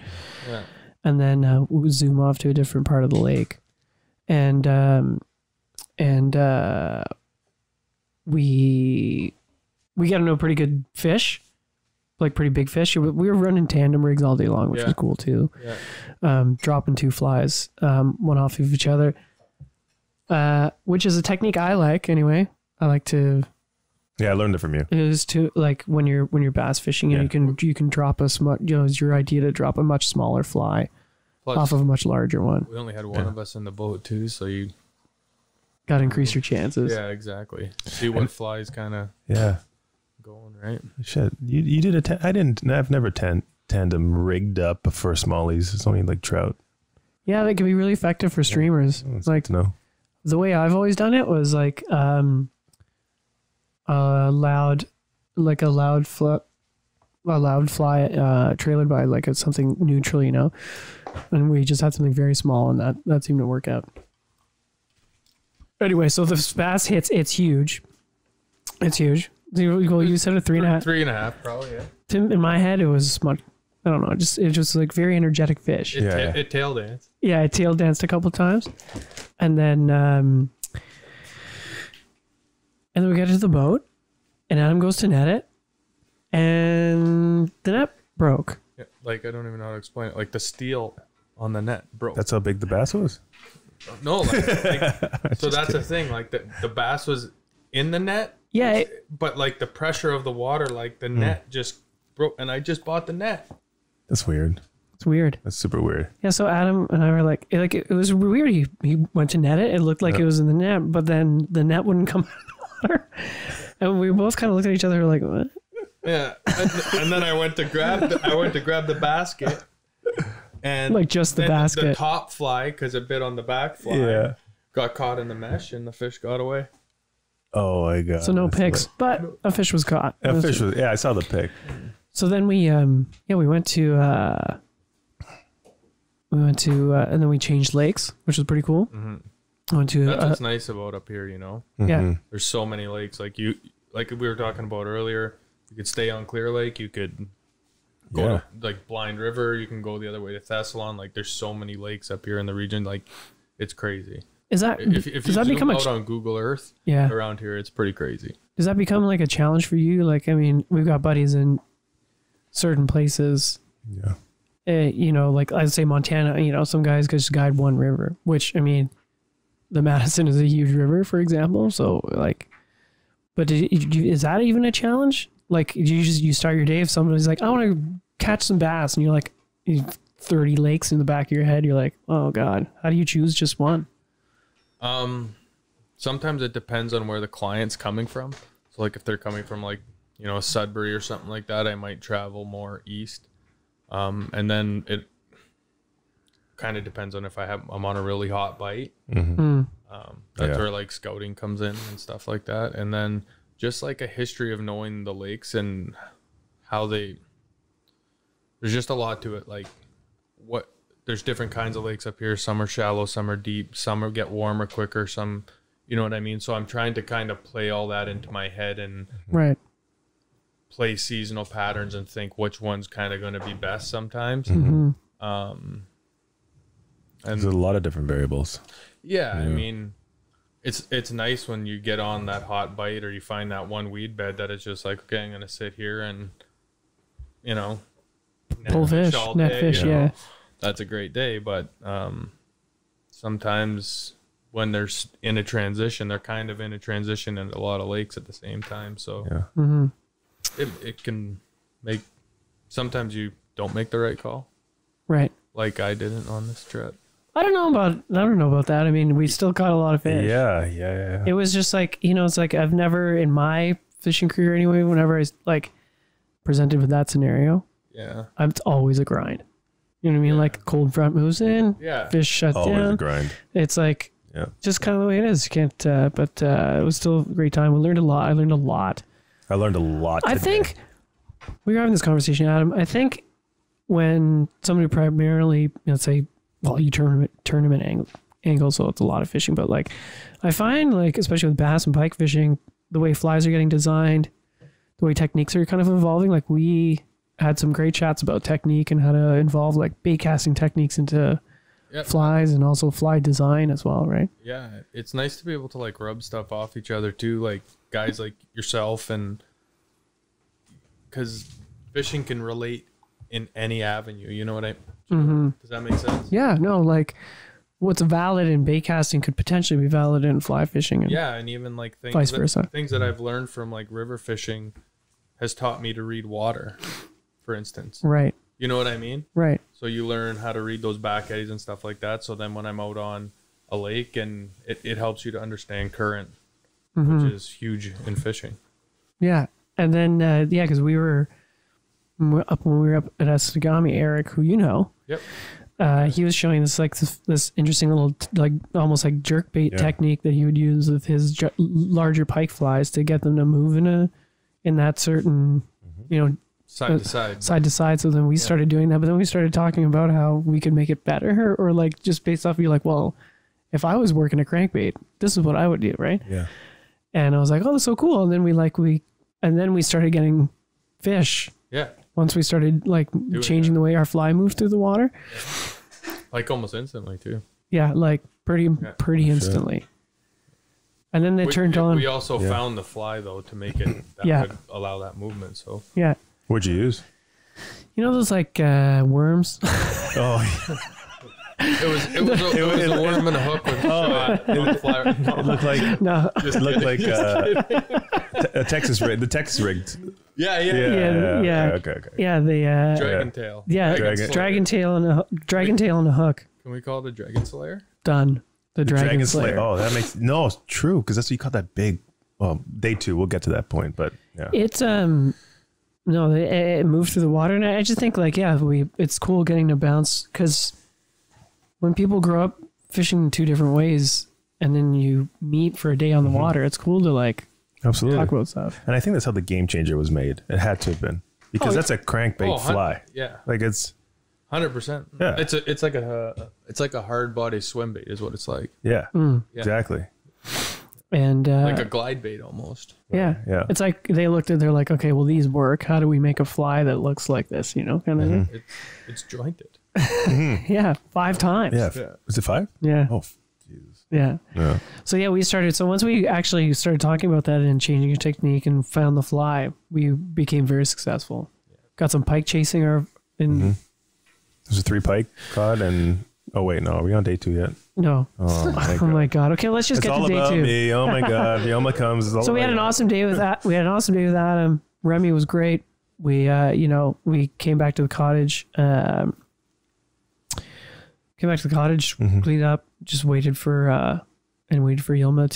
and then we zoom off to a different part of the lake, and we got into a pretty good fish, like pretty big fish. We were running tandem rigs all day long, which was cool too. Yeah. Dropping 2 flies, one off of each other, which is a technique I like anyway. I like to. Yeah, I learned it from you. Is to like when you're bass fishing and you can drop it's your idea to drop a much smaller fly off of a much larger one. We only had one of us in the boat too, so you got to increase your chances. Yeah, exactly. See what flies kind of going, right? Shit, you did I've never tandem rigged up for smallies. It's only like trout. Yeah, they can be really effective for streamers. Like the way I've always done it was like a loud fly trailered by like something neutral, you know, and we just had something very small, and that seemed to work out. Anyway, so the bass hits, it's huge. You said a 3.5. 3.5, probably. Yeah. In my head, it was much. I don't know. It just like very energetic fish. It tail danced. Yeah, it tail danced a couple times, and then we get to the boat, and Adam goes to net it, and the net broke. Yeah, like I don't even know how to explain it. Like the steel on the net broke. That's how big the bass was? No, so that's the thing. Like the bass was in the net. Yeah, but like the pressure of the water, like the net just broke, and I just bought the net. That's weird. It's weird. That's super weird. Yeah, so Adam and I were like it was weird. He went to net it. It looked like it was in the net, but then the net wouldn't come out of the water. And we both kind of looked at each other like, what? Yeah. And then I went to grab the basket. And like just the basket. The top fly, because it bit on the back fly, got caught in the mesh and the fish got away. Oh my God. So no picks, but a fish was caught. A fish was, I saw the pic. So then we went to and then we changed lakes, which was pretty cool. Mm-hmm. Went to that's what's nice about up here, you know. Yeah. There's so many lakes. Like we were talking about earlier, you could stay on Clear Lake. You could go to like Blind River. You can go the other way to Thessalon. Like there's so many lakes up here in the region. Like it's crazy. Is that if you does that zoom become out on Google Earth? Yeah. Around here, it's pretty crazy. Does that become like a challenge for you? Like, I mean, we've got buddies in certain places. Yeah. You know, like I'd say Montana. You know, some guys just guide one river, which I mean, the Madison is a huge river, for example. So like, but is that even a challenge? Like, you start your day if somebody's like, I want to catch some bass, and you're like, 30 lakes in the back of your head. You're like, oh God, how do you choose just one? Sometimes it depends on where the client's coming from. So like if they're coming from like, you know, Sudbury or something like that, I might travel more east. And then it kind of depends on if I'm on a really hot bite. Mm-hmm. That's where like scouting comes in and stuff like that. And then just like a history of knowing the lakes and how there's just a lot to it. Like there's different kinds of lakes up here. Some are shallow, some are deep, some get warmer quicker, some, you know what I mean? So I'm trying to kind of play all that into my head and play seasonal patterns and think which one's kind of going to be best sometimes. Mhm. And there's a lot of different variables. Yeah, I mean, it's nice when you get on that hot bite or you find that one weed bed that it's just like, okay, I'm going to sit here and, you know, pull fish, net day, fish, you know, yeah. That's a great day, but sometimes when they're in a transition, they're kind of in a transition in a lot of lakes at the same time. So Mm-hmm. it can make, sometimes you don't make the right call. Right. Like I didn't on this trip. I don't know about that. I mean, we still caught a lot of fish. Yeah. It was just like, you know, it's like I've never in my fishing career anyway, whenever I like presented with that scenario, it's always a grind. You know what I mean? Like cold front moves in, fish shut always down. a grind. It's like just kind of the way it is. You can't. But it was still a great time. We learned a lot. I learned a lot. Today. I think we were having this conversation, Adam. I think when somebody primarily, let's say, well, you tournament angle, so it's a lot of fishing. But like, I find like, especially with bass and pike fishing, the way flies are getting designed, the way techniques are kind of evolving. Like we had some great chats about technique and how to involve like bait casting techniques into flies and also fly design as well, right? Yeah, it's nice to be able to like rub stuff off each other too, like guys like yourself, and because fishing can relate in any avenue, you know what I mean? Does that make sense? Yeah, no, like what's valid in bait casting could potentially be valid in fly fishing. And and even like vice versa. Things that I've learned from like river fishing has taught me to read water, for instance. Right. You know what I mean? Right. So you learn how to read those back eddies and stuff like that. So then when I'm out on a lake, and it helps you to understand current, which is huge in fishing. Yeah. And then, because we were up when we were up at Estegami, Eric, who you know. Yep. He was showing us like this interesting little like almost like jerk bait technique that he would use with his larger pike flies to get them to move in that certain, you know, side to side. So then we started doing that, but then we started talking about how we could make it better, or like just based off, you're like, well, if I was working a crankbait, this is what I would do, right? Yeah. And I was like, oh, that's so cool. And then we started getting fish. Yeah. Once we started like changing the way our fly moved through the water. Like almost instantly too. Yeah, like pretty instantly. And then they turned on. We also found the fly though to make it that would allow that movement. So what'd you use? You know those like worms? Oh, it was a worm and a hook with a fly. It looked like it looked like a Texas rig. The Texas rigged. Yeah. Okay. Yeah, the dragon tail. Yeah, dragon tail and a hook. Can we call it a dragon slayer? Done. The dragon slayer. Oh, that makes it's true, because that's what you call that big. Well, day 2, we'll get to that point, but yeah. It's no, it moved through the water, and I just think like it's cool getting to bounce, because when people grow up fishing in 2 different ways, and then you meet for a day on the water, it's cool to like absolutely talk about stuff. And I think that's how the game changer was made. It had to have been, because that's a crankbait fly. Yeah, like it's 100%. Yeah, it's like a hard body swim bait is what it's like. Yeah, exactly. And like a glide bait almost. Yeah. It's like they're like, okay, well, these work. How do we make a fly that looks like this? You know, kind of thing. It's jointed. Yeah, 5 times. Yeah. Was it 5? Yeah. Oh, Jesus. Yeah. So we started. So once we actually started talking about that and changing your technique and found the fly, we became very successful. Got some pike chasing There's a 3 pike caught, and oh wait, no, are we on day 2 yet? No. Oh my god. Okay, let's just get to day 2. It's all about me. Oh my god, Yoma comes. So we had an awesome day with that. We had an awesome day with Adam. Remy was great. We we came back to the cottage. Cleaned up, just waited for Yilma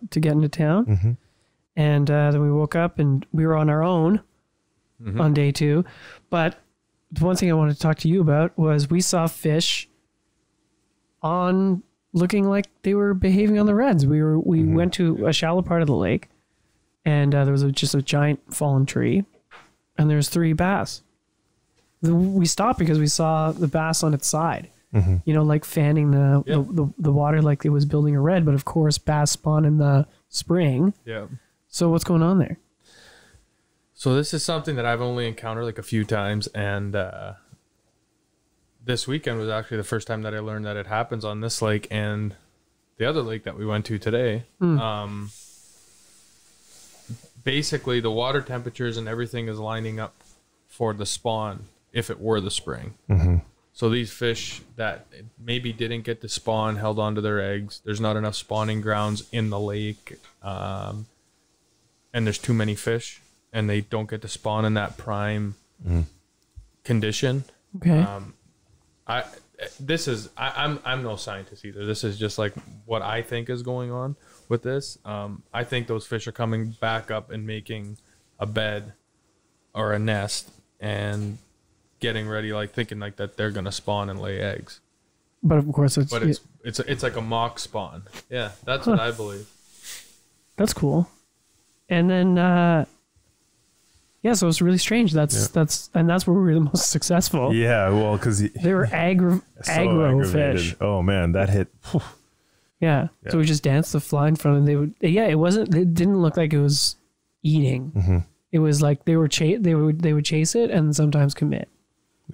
to get into town. And then we woke up and we were on our own on day 2. But the one thing I wanted to talk to you about was we saw fish on looking like they were behaving on the reds. We went to a shallow part of the lake, and there was just a giant fallen tree, and there's 3 bass. We stopped because we saw the bass on its side, like fanning the water like it was building a red. But of course, bass spawn in the spring. Yeah. So what's going on there? So this is something that I've only encountered like a few times, and this weekend was actually the first time that I learned that it happens on this lake and the other lake that we went to today. Basically, the water temperatures and everything is lining up for the spawn if it were the spring. So these fish that maybe didn't get to spawn held on to their eggs. There's not enough spawning grounds in the lake, and there's too many fish, and they don't get to spawn in that prime condition. Okay. I'm no scientist either. This is just like what I think is going on with this. I think those fish are coming back up and making a bed or a nest and getting ready, like thinking like that they're gonna spawn and lay eggs. But of course, it's like a mock spawn. Yeah, that's what I believe. That's cool. And then so it's really strange. That's where we were the most successful. Yeah, well, because they were aggro fish. Oh man, that hit. Yeah. So we just danced the fly in front, and they would. Yeah, it didn't look like it was eating. It was like they would chase it and sometimes commit.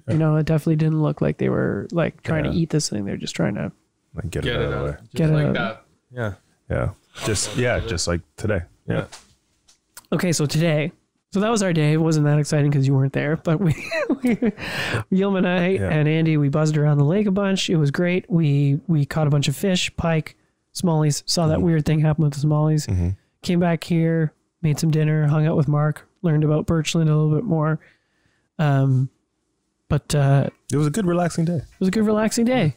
Yeah. You know, it definitely didn't look like they were like trying to eat this thing. They're just trying to like get it out of the way. Just like that. Yeah. Yeah. Just like today. Yeah. Okay, so today. So that was our day. It wasn't that exciting because you weren't there, but Yilma and I and Andy, we buzzed around the lake a bunch. It was great. We caught a bunch of fish, pike, smallies, saw that weird thing happen with the smallies, came back here, made some dinner, hung out with Mark, learned about Birchland a little bit more. But it was a good relaxing day.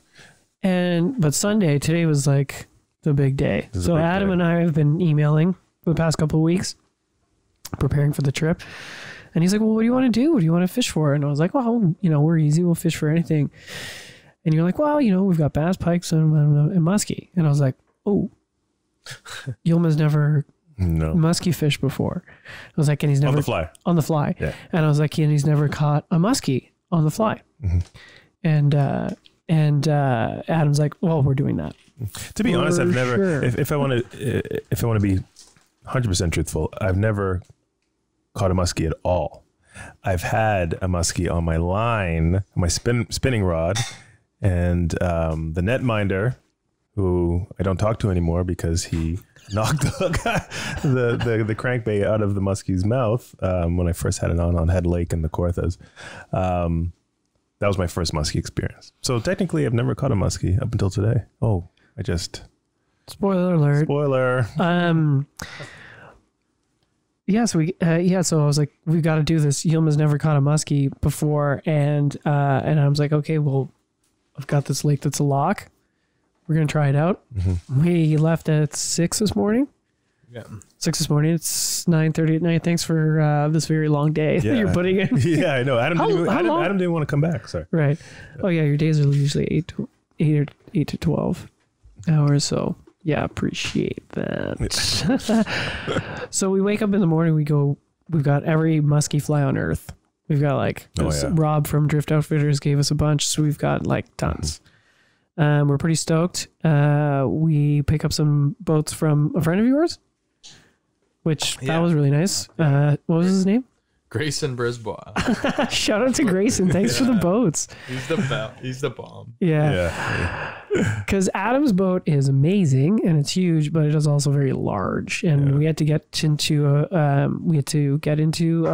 But Sunday, today was like the big day. So Adam and I have been emailing for the past couple of weeks, preparing for the trip. And he's like, well, what do you want to do? What do you want to fish for? And I was like, well, we're easy. We'll fish for anything. And you're like, well, we've got bass, pikes, and musky. And I was like, oh, Yilma's never musky fish before. I was like, and he's never on the fly. Yeah. And I was like, and he's never caught a musky on the fly. And Adam's like, well, we're doing that. To be honest, I've never, if I want to be 100% truthful, I've never caught a musky at all. I've had a musky on my line, my spinning rod, and the netminder, who I don't talk to anymore because he knocked the crankbait out of the musky's mouth when I first had it on Head Lake in the Kawarthas. That was my first musky experience. So technically, I've never caught a musky up until today. Oh, Spoiler alert. Spoiler. So I was like, we've got to do this. Yilma's never caught a musky before, and I was like, okay, well, I've got this lake that's a lock. We're gonna try it out. We left at 6 this morning. Yeah, 6 this morning. It's 9:30 at night. Thanks for this very long day that you're putting in. Yeah, I know. Adam didn't want to come back. Sorry. Right. Oh yeah, your days are usually 8 to 12 hours. So yeah, appreciate that. So we wake up in the morning. We've got every musky fly on earth. We've got like Rob from Drift Outfitters gave us a bunch, so we've got like tons. We're pretty stoked. We pick up some boats from a friend of yours, which that was really nice. What was his name? Grayson Brisbois. Shout out to Grayson. Thanks for the boats. He's the bomb. Yeah. Because Adam's boat is amazing and it's huge, but it is also very large. And we had to get into a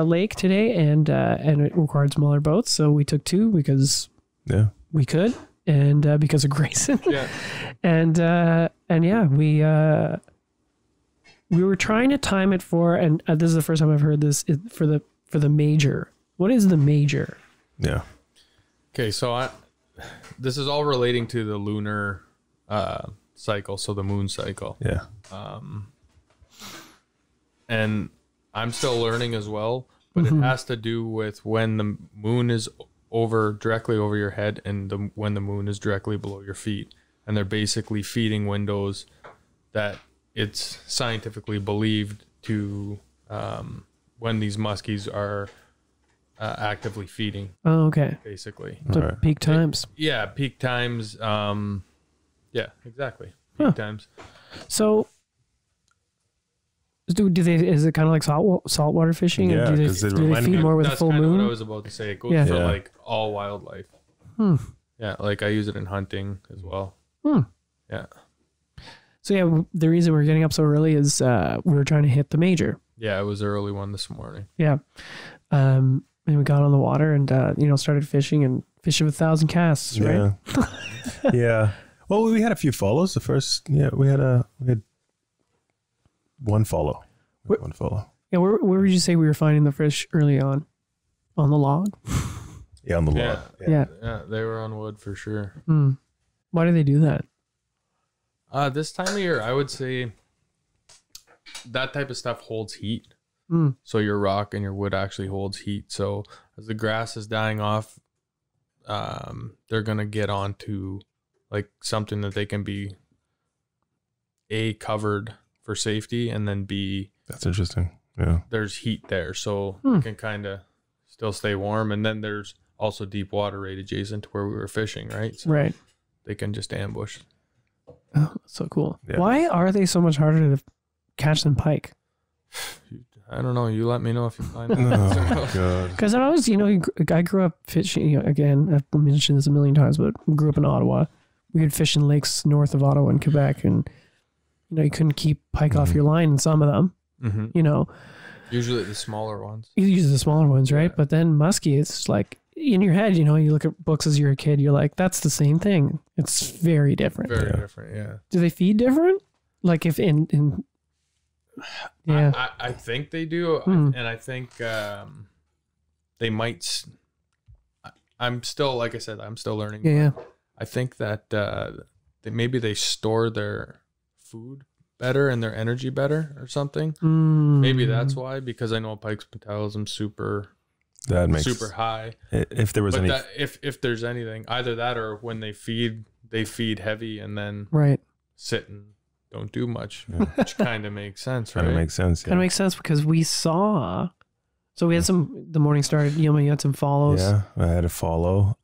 lake today, and it required smaller boats, so we took 2 because we could, and because of Grayson. Yeah. We were trying to time it for, and this is the first time I've heard this, for the major. What is the major? Yeah. Okay, so this is all relating to the lunar cycle, so the moon cycle. Yeah. And I'm still learning as well, but it has to do with when the moon is directly over your head and when the moon is directly below your feet. And they're basically feeding windows that it's scientifically believed to when these muskies are actively feeding. Oh, okay. Basically. So peak times. Peak times. Yeah, exactly. Peak times. So Do they? Is it kind of like saltwater fishing? Yeah, do they feed more with a full moon? That's what I was about to say. It goes for like all wildlife. Yeah, like I use it in hunting as well. Yeah. So yeah, the reason we're getting up so early is we were trying to hit the major. Yeah, it was an early one this morning. Yeah. And we got on the water and started fishing with 1,000 casts, right? Yeah. Well, we had a few follows. The first, we had one follow. One follow. Yeah, where would you say we were finding the fish early on? On the log? Yeah, on the log. Yeah, they were on wood for sure. Why do they do that? This time of year, I would say that type of stuff holds heat. So your rock and your wood actually holds heat. So as the grass is dying off, they're gonna get onto like something that they can be covered for safety, and then B, that's interesting. Yeah, there's heat there, so you can kind of still stay warm. And then there's also deep water right adjacent to where we were fishing, right? So right. They can just ambush. Oh, that's so cool. Yeah. Why are they so much harder to catch than pike? I don't know. You let me know if you find it. Oh, God. Because I was, I grew up fishing, again, I've mentioned this a million times, but grew up in Ottawa. We could fish in lakes north of Ottawa and Quebec, and, you couldn't keep pike off your line in some of them, Usually the smaller ones. Usually the smaller ones, right? Yeah. But then musky, it's like, in your head, you look at books as you're a kid, you're like, that's the same thing. It's very different. Very different, yeah. Do they feed different? Like if in yeah. I think they do. And I think they might. I'm still, like I said, I'm still learning. Yeah. I think that maybe they store their food better and their energy better or something. Maybe that's why, because I know pike's metabolism super high. If there was if there's anything, either that or when they feed heavy and then sit and don't do much, which kind of makes sense, right? Kind of makes sense. Kind of makes sense because we saw. So we had the morning started. You had some follows. Yeah, I had a follow.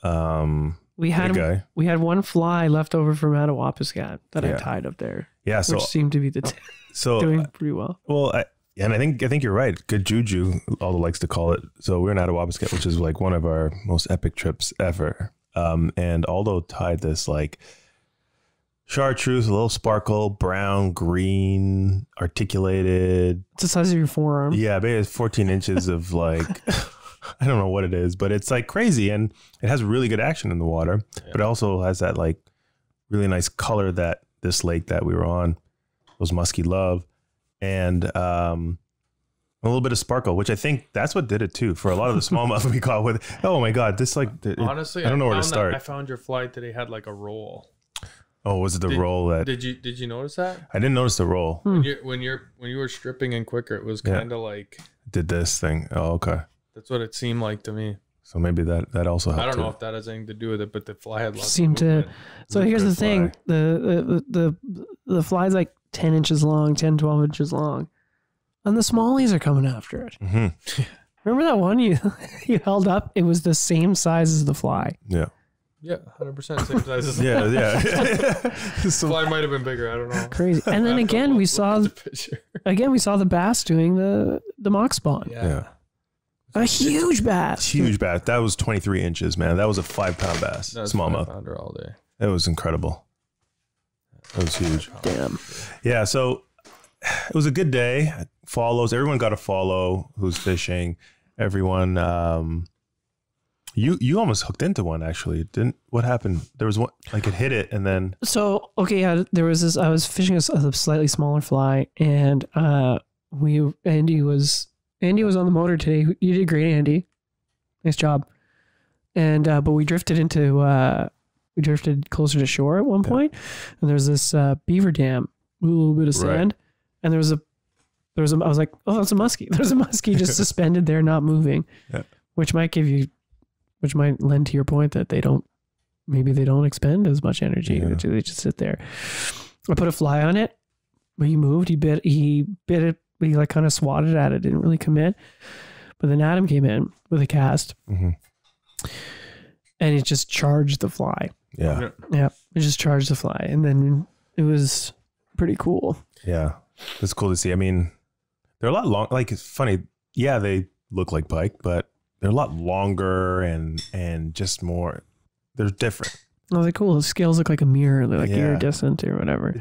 We had one fly left over from Attawapiskat that I tied up there. Yeah, so which seemed to be doing pretty well. Well, and I think you're right. Good juju, Aldo likes to call it. So we're in Attawapiskat, which is like one of our most epic trips ever. And Aldo tied this like chartreuse, a little sparkle, brown, green, articulated. It's the size of your forearm. Yeah, it's 14 inches of like, I don't know what it is, but it's like crazy. And it has really good action in the water, but it also has that like really nice color that this lake that we were on, those musky love. And a little bit of sparkle, which I think that's what did it too for a lot of the smallmouth we caught with. Oh my God, this like honestly, I don't know where to start. I found your fly today had like a roll. Oh, was it the roll that? Did you notice that? I didn't notice the roll. When you were stripping in quicker, it was kind of like did this thing. Oh, okay. That's what it seemed like to me. So maybe that also helped. I don't know if that has anything to do with it, but the fly had lots seemed of to. So here's the thing: the fly's like 10 inches long, 10, 12 inches long. And the smallies are coming after it. Mm-hmm. Remember that one you held up? It was the same size as the fly. Yeah. Yeah, 100% same size as the fly. Yeah. The fly might have been bigger. I don't know. Crazy. And then again, we saw the bass doing the mock spawn. Yeah. A huge bass. Huge bass. That was 23 inches, man. That was a 5-pound bass. Smallmouth. 5-pounder all day. It was incredible. That was huge. Damn. Yeah. So it was a good day. Follows. Everyone got a follow who's fishing. Everyone. You almost hooked into one actually. What happened? There was one like it hit it and then. So okay, yeah. There was this. I was fishing a slightly smaller fly, and Andy was on the motor today. You did great, Andy. Nice job. And but we drifted closer to shore at one point, and there's this beaver dam with a little bit of sand, and there was a. I was like, oh, that's a muskie. There's a muskie just suspended there, not moving, which might lend to your point that they don't expend as much energy. They just sit there. I put a fly on it, but he moved. He bit it. He like kind of swatted at it. Didn't really commit. But then Adam came in with a cast, and it just charged the fly. Yeah. It just charged the fly, and then it was pretty cool. Yeah, it's cool to see. I mean, They're a lot long. Like, it's funny. Yeah, they look like pike, but they're a lot longer and just more. They're different. Oh, they're cool. The scales look like a mirror. They're like iridescent or whatever.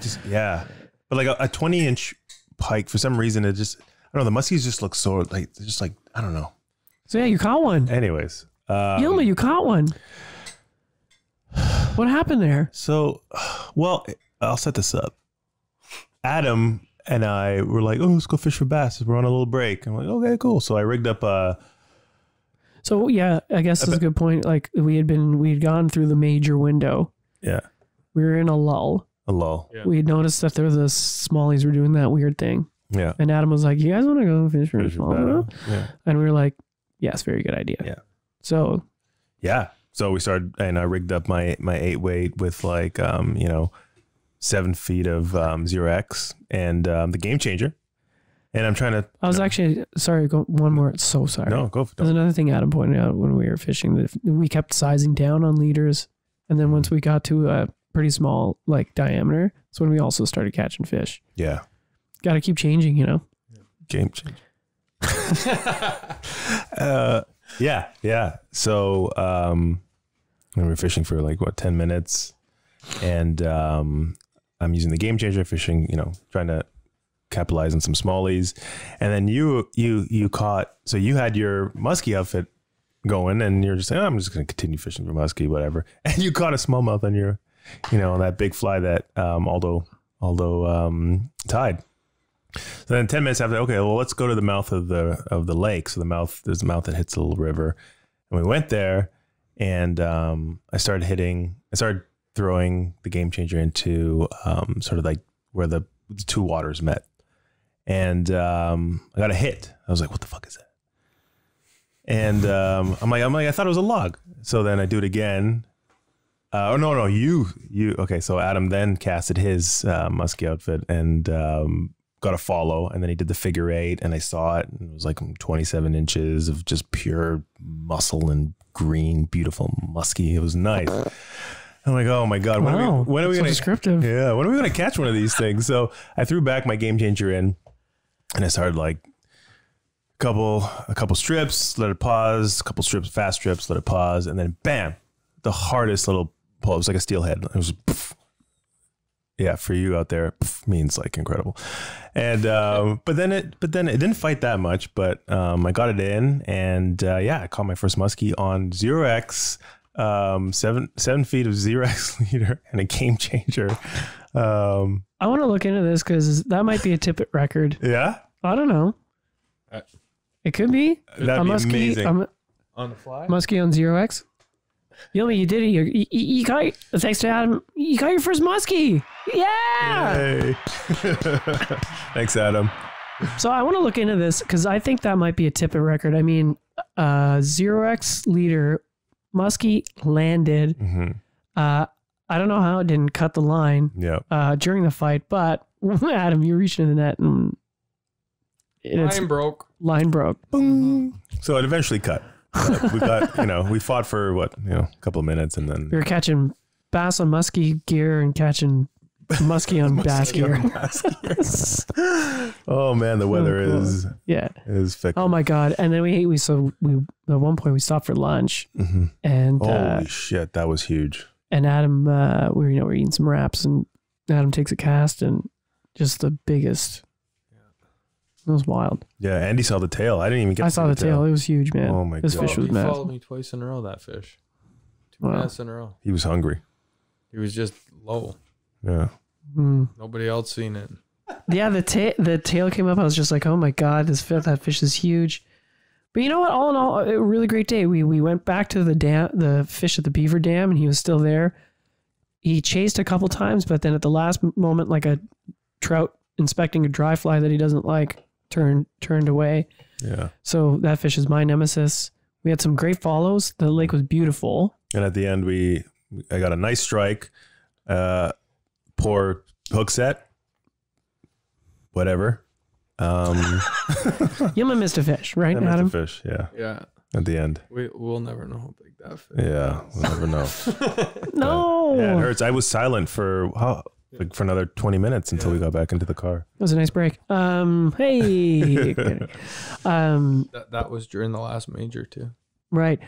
But like a 20-inch pike, for some reason, it just, I don't know. The muskies just look so like, just like, I don't know. So yeah, you caught one. Anyways. Yilma, you caught one. What happened there? So, well, I'll set this up. Adam and I were like, oh, let's go fish for bass. We're on a little break. I'm like, okay, cool. So I rigged up So yeah, I guess that's a good point. Like we'd gone through the major window. Yeah. We were in a lull. Yeah. We had noticed that the smallies were doing that weird thing. Yeah. And Adam was like, you guys want to go fish for a smallmouth? Yeah. And we were like, yes, very good idea. Yeah. So. Yeah. So we started, and I rigged up my 8-weight with like, 7 feet of 0x and the game changer. And I'm trying to. I was actually sorry. One more. So sorry. No, go. There's another thing Adam pointed out when we were fishing that we kept sizing down on leaders, and then once we got to a pretty small like diameter, that's when we also started catching fish. Yeah. Got to keep changing, you know. Game changer. Yeah. So we were fishing for like 10 minutes, and I'm using the game changer fishing, trying to capitalize on some smallies. And then you caught, so you had your musky outfit going, and you're just saying, I'm just going to continue fishing for musky, whatever. And you caught a smallmouth on your, on that big fly that Aldo tied. So then 10 minutes after, okay, well, let's go to the mouth of the lake. So there's a mouth that hits a little river, and we went there, and I started throwing the game changer into sort of like where the two waters met. And I got a hit. I was like, what the fuck is that? And I'm like, I thought it was a log. So then I do it again. No, you. Okay, so Adam then casted his musky outfit and got a follow. And then he did the figure 8, and I saw it. And it was like 27 inches of just pure muscle and green, beautiful musky. It was nice. I'm like, oh my God, when are we going to descriptive? Yeah, when are we going to catch one of these things? So I threw back my game changer in, and I started like a couple strips, let it pause, a couple strips, fast strips, let it pause, and then bam, the hardest little pull. It was like a steelhead. It was poof. Yeah, for you out there, poof means like incredible. And but then it didn't fight that much, but I got it in, and I caught my first muskie on 0x. 7 feet of 0x leader and a game changer. I want to look into this because that might be a tippet record. Yeah, I don't know. It could be. That'd be amazing. On the fly, muskie on 0x. You did it. You got, thanks to Adam, you got your first muskie. Yeah. Yay. Thanks, Adam. So I want to look into this because I think that might be a tippet record. I mean, 0x leader. Muskie landed. Mm-hmm. I don't know how it didn't cut the line during the fight, but Adam, you reached into the net and line broke. Boom. So it eventually cut. We got, we fought for a couple of minutes, and then we were catching bass on muskie gear and catching muskie on bass gear. Oh man, the weather is fickle. Oh my God. And then we at one point we stopped for lunch, mm-hmm. and holy shit, that was huge. And Adam, we were eating some wraps, and Adam takes a cast, and just the biggest. It was wild. Yeah, Andy saw the tail. I didn't even get. I saw the tail. It was huge, man. Oh my God, this fish was massive. He followed me twice in a row. That fish, 2 casts in a row. He was hungry. He was just low. Yeah. Nobody else seen it. Yeah, the tail came up. I was just like, oh my God, that fish is huge. But you know what? All in all, a really great day. We went back to the dam, the fish at the beaver dam, and he was still there. He chased a couple times, but then at the last moment, like a trout inspecting a dry fly that he doesn't like, turned away. Yeah. So that fish is my nemesis. We had some great follows. The lake was beautiful. And at the end, I got a nice strike. Poor hook set. Whatever. Yilma missed a fish, right, I Adam? missed a fish, yeah. Yeah. At the end. We'll never know how big that fish Yeah, we'll never know. No. Yeah, it hurts. I was silent for like for another 20 minutes until we got back into the car. It was a nice break. Hey. That was during the last major too. Right.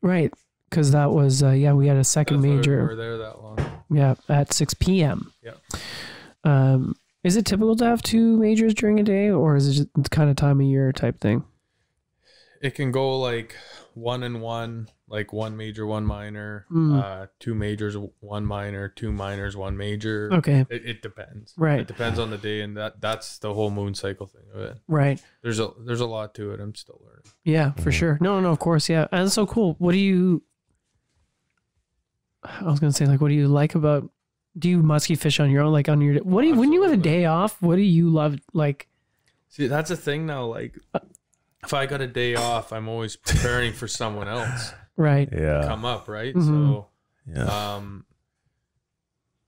Right. Because that was, we had a second major. We were there that long. Yeah, at 6 p.m. Yeah. Is it typical to have 2 majors during a day, or is it just kind of time of year type thing? It can go like 1 and 1, like 1 major, 1 minor, 2 majors, 1 minor, 2 minors, 1 major. Okay. It depends. Right. It depends on the day, and that's the whole moon cycle thing of it. Right. There's a lot to it. I'm still learning. Yeah, for sure. No, of course, yeah. And it's so cool. What do you like about, do you musky fish on your own, like on your, when you have a day off, what do you love, like? See, that's a thing now, like if I got a day off, I'm always preparing for someone else right to come up, right? So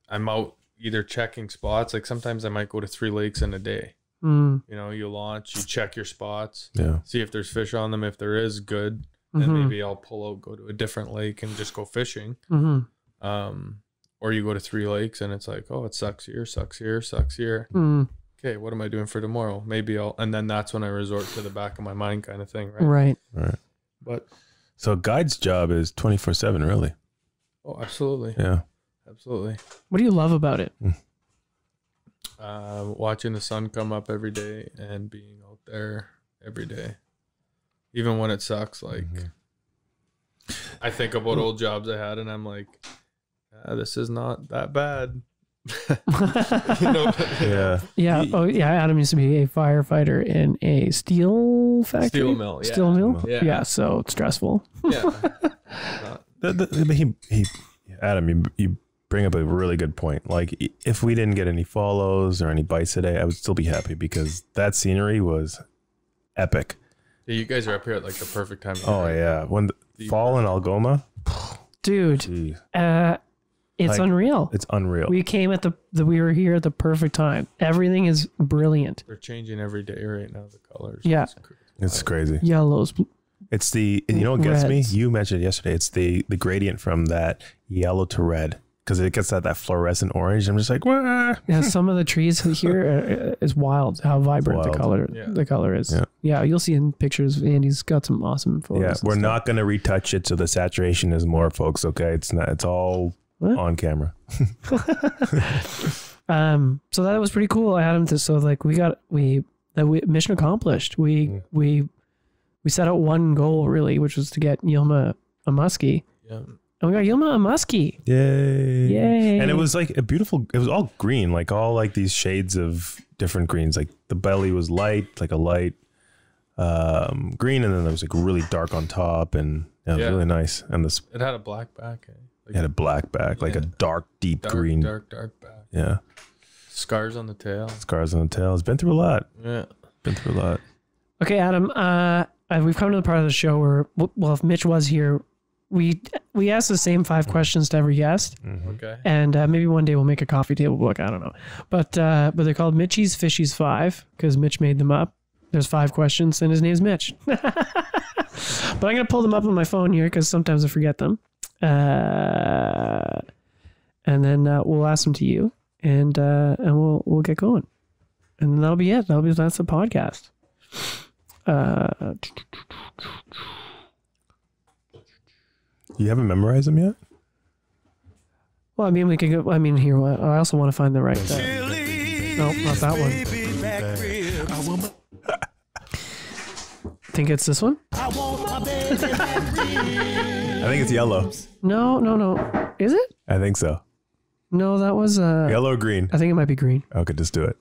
I'm out either checking spots, like sometimes I might go to 3 lakes in a day. You know, you launch, you check your spots, see if there's fish on them. If there is, good. Then maybe I'll pull out, go to a different lake and just go fishing. Or you go to 3 lakes and it's like, oh, it sucks here, sucks here, sucks here. Okay, what am I doing for tomorrow? Maybe and then that's when I resort to the back of my mind kind of thing, right? Right. But so a guide's job is 24/7, really. Oh, absolutely. Yeah. Absolutely. What do you love about it? Watching the sun come up every day and being out there every day. Even when it sucks, like I think about old jobs I had and I'm like, this is not that bad. You know? Yeah. Oh yeah, Adam used to be a firefighter in a steel factory. Steel mill. Yeah. Steel mill? Yeah. So it's stressful. Yeah. Adam, you bring up a really good point. Like, if we didn't get any follows or any bites today, I would still be happy because that scenery was epic. Yeah, you guys are up here at like the perfect time. Oh yeah, when the fall in Algoma, dude, it's like, unreal. It's unreal. We came at we were here at the perfect time. Everything is brilliant. They're changing every day right now. The colors. Yeah, it's crazy. Yellows. It's the, you know what gets me? You mentioned it yesterday. It's the gradient from that yellow to red, because it gets that fluorescent orange. I'm just like, wah. Yeah, some of the trees here is wild. How vibrant the color is. Yeah, you'll see in pictures. Andy's got some awesome photos. Yeah, we're not going to retouch it so the saturation is more, folks. Okay, it's not. It's all on camera. So that was pretty cool, Adam. So like we mission accomplished. We set out one goal really, which was to get Yilma a muskie. Yeah. And we got Yilma a muskie. Yay. Yay. And it was like it was all green, like all like these shades of different greens. Like the belly was light, like a light green, and then there was like really dark on top, and it was really nice. And it had a black back. It had a black back, like a dark, deep green. Dark back. Yeah. Scars on the tail. It's been through a lot. Yeah. Been through a lot. Okay, Adam, we've come to the part of the show where, well, if Mitch was here, we ask the same 5 questions to every guest. Okay. And maybe one day we'll make a coffee table book. I don't know. But they're called Mitchie's Fishies 5 because Mitch made them up. There's 5 questions and his name's Mitch. But I'm going to pull them up on my phone here because sometimes I forget them. And then we'll ask them to you and we'll get going. And then that'll be it. That's the podcast. You haven't memorized them yet? Well, I mean, we could go. I mean, here. I also want to find the right. Nope, not that one. Think it's this one? I think it's yellow. No. Is it? I think so. No, that was yellow or green. I think it might be green. Okay, just do it.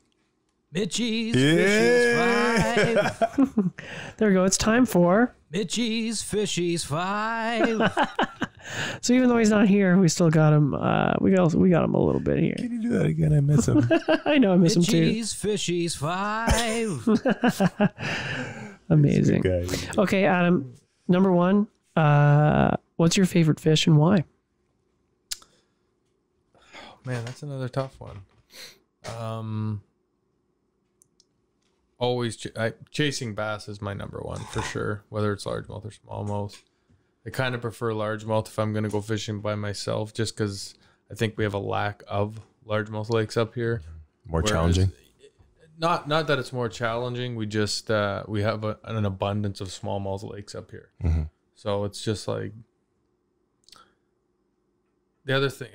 Mitchie's Fishies 5. There we go. It's time for Mitchie's Fishies 5. So even though he's not here, we still got him. We got him a little bit here. Can you do that again? I miss him. I know, I miss him too. Mitchie's Fishies 5. Amazing. Okay, Adam. Number 1. What's your favorite fish and why? Oh, man, that's another tough one. Always chasing bass is my number 1 for sure, whether it's largemouth or smallmouth. I kind of prefer largemouth if I'm going to go fishing by myself, just because I think we have a lack of largemouth lakes up here. More challenging. Not that it's more challenging. We just we have an abundance of smallmouth lakes up here. So it's just like the other thing.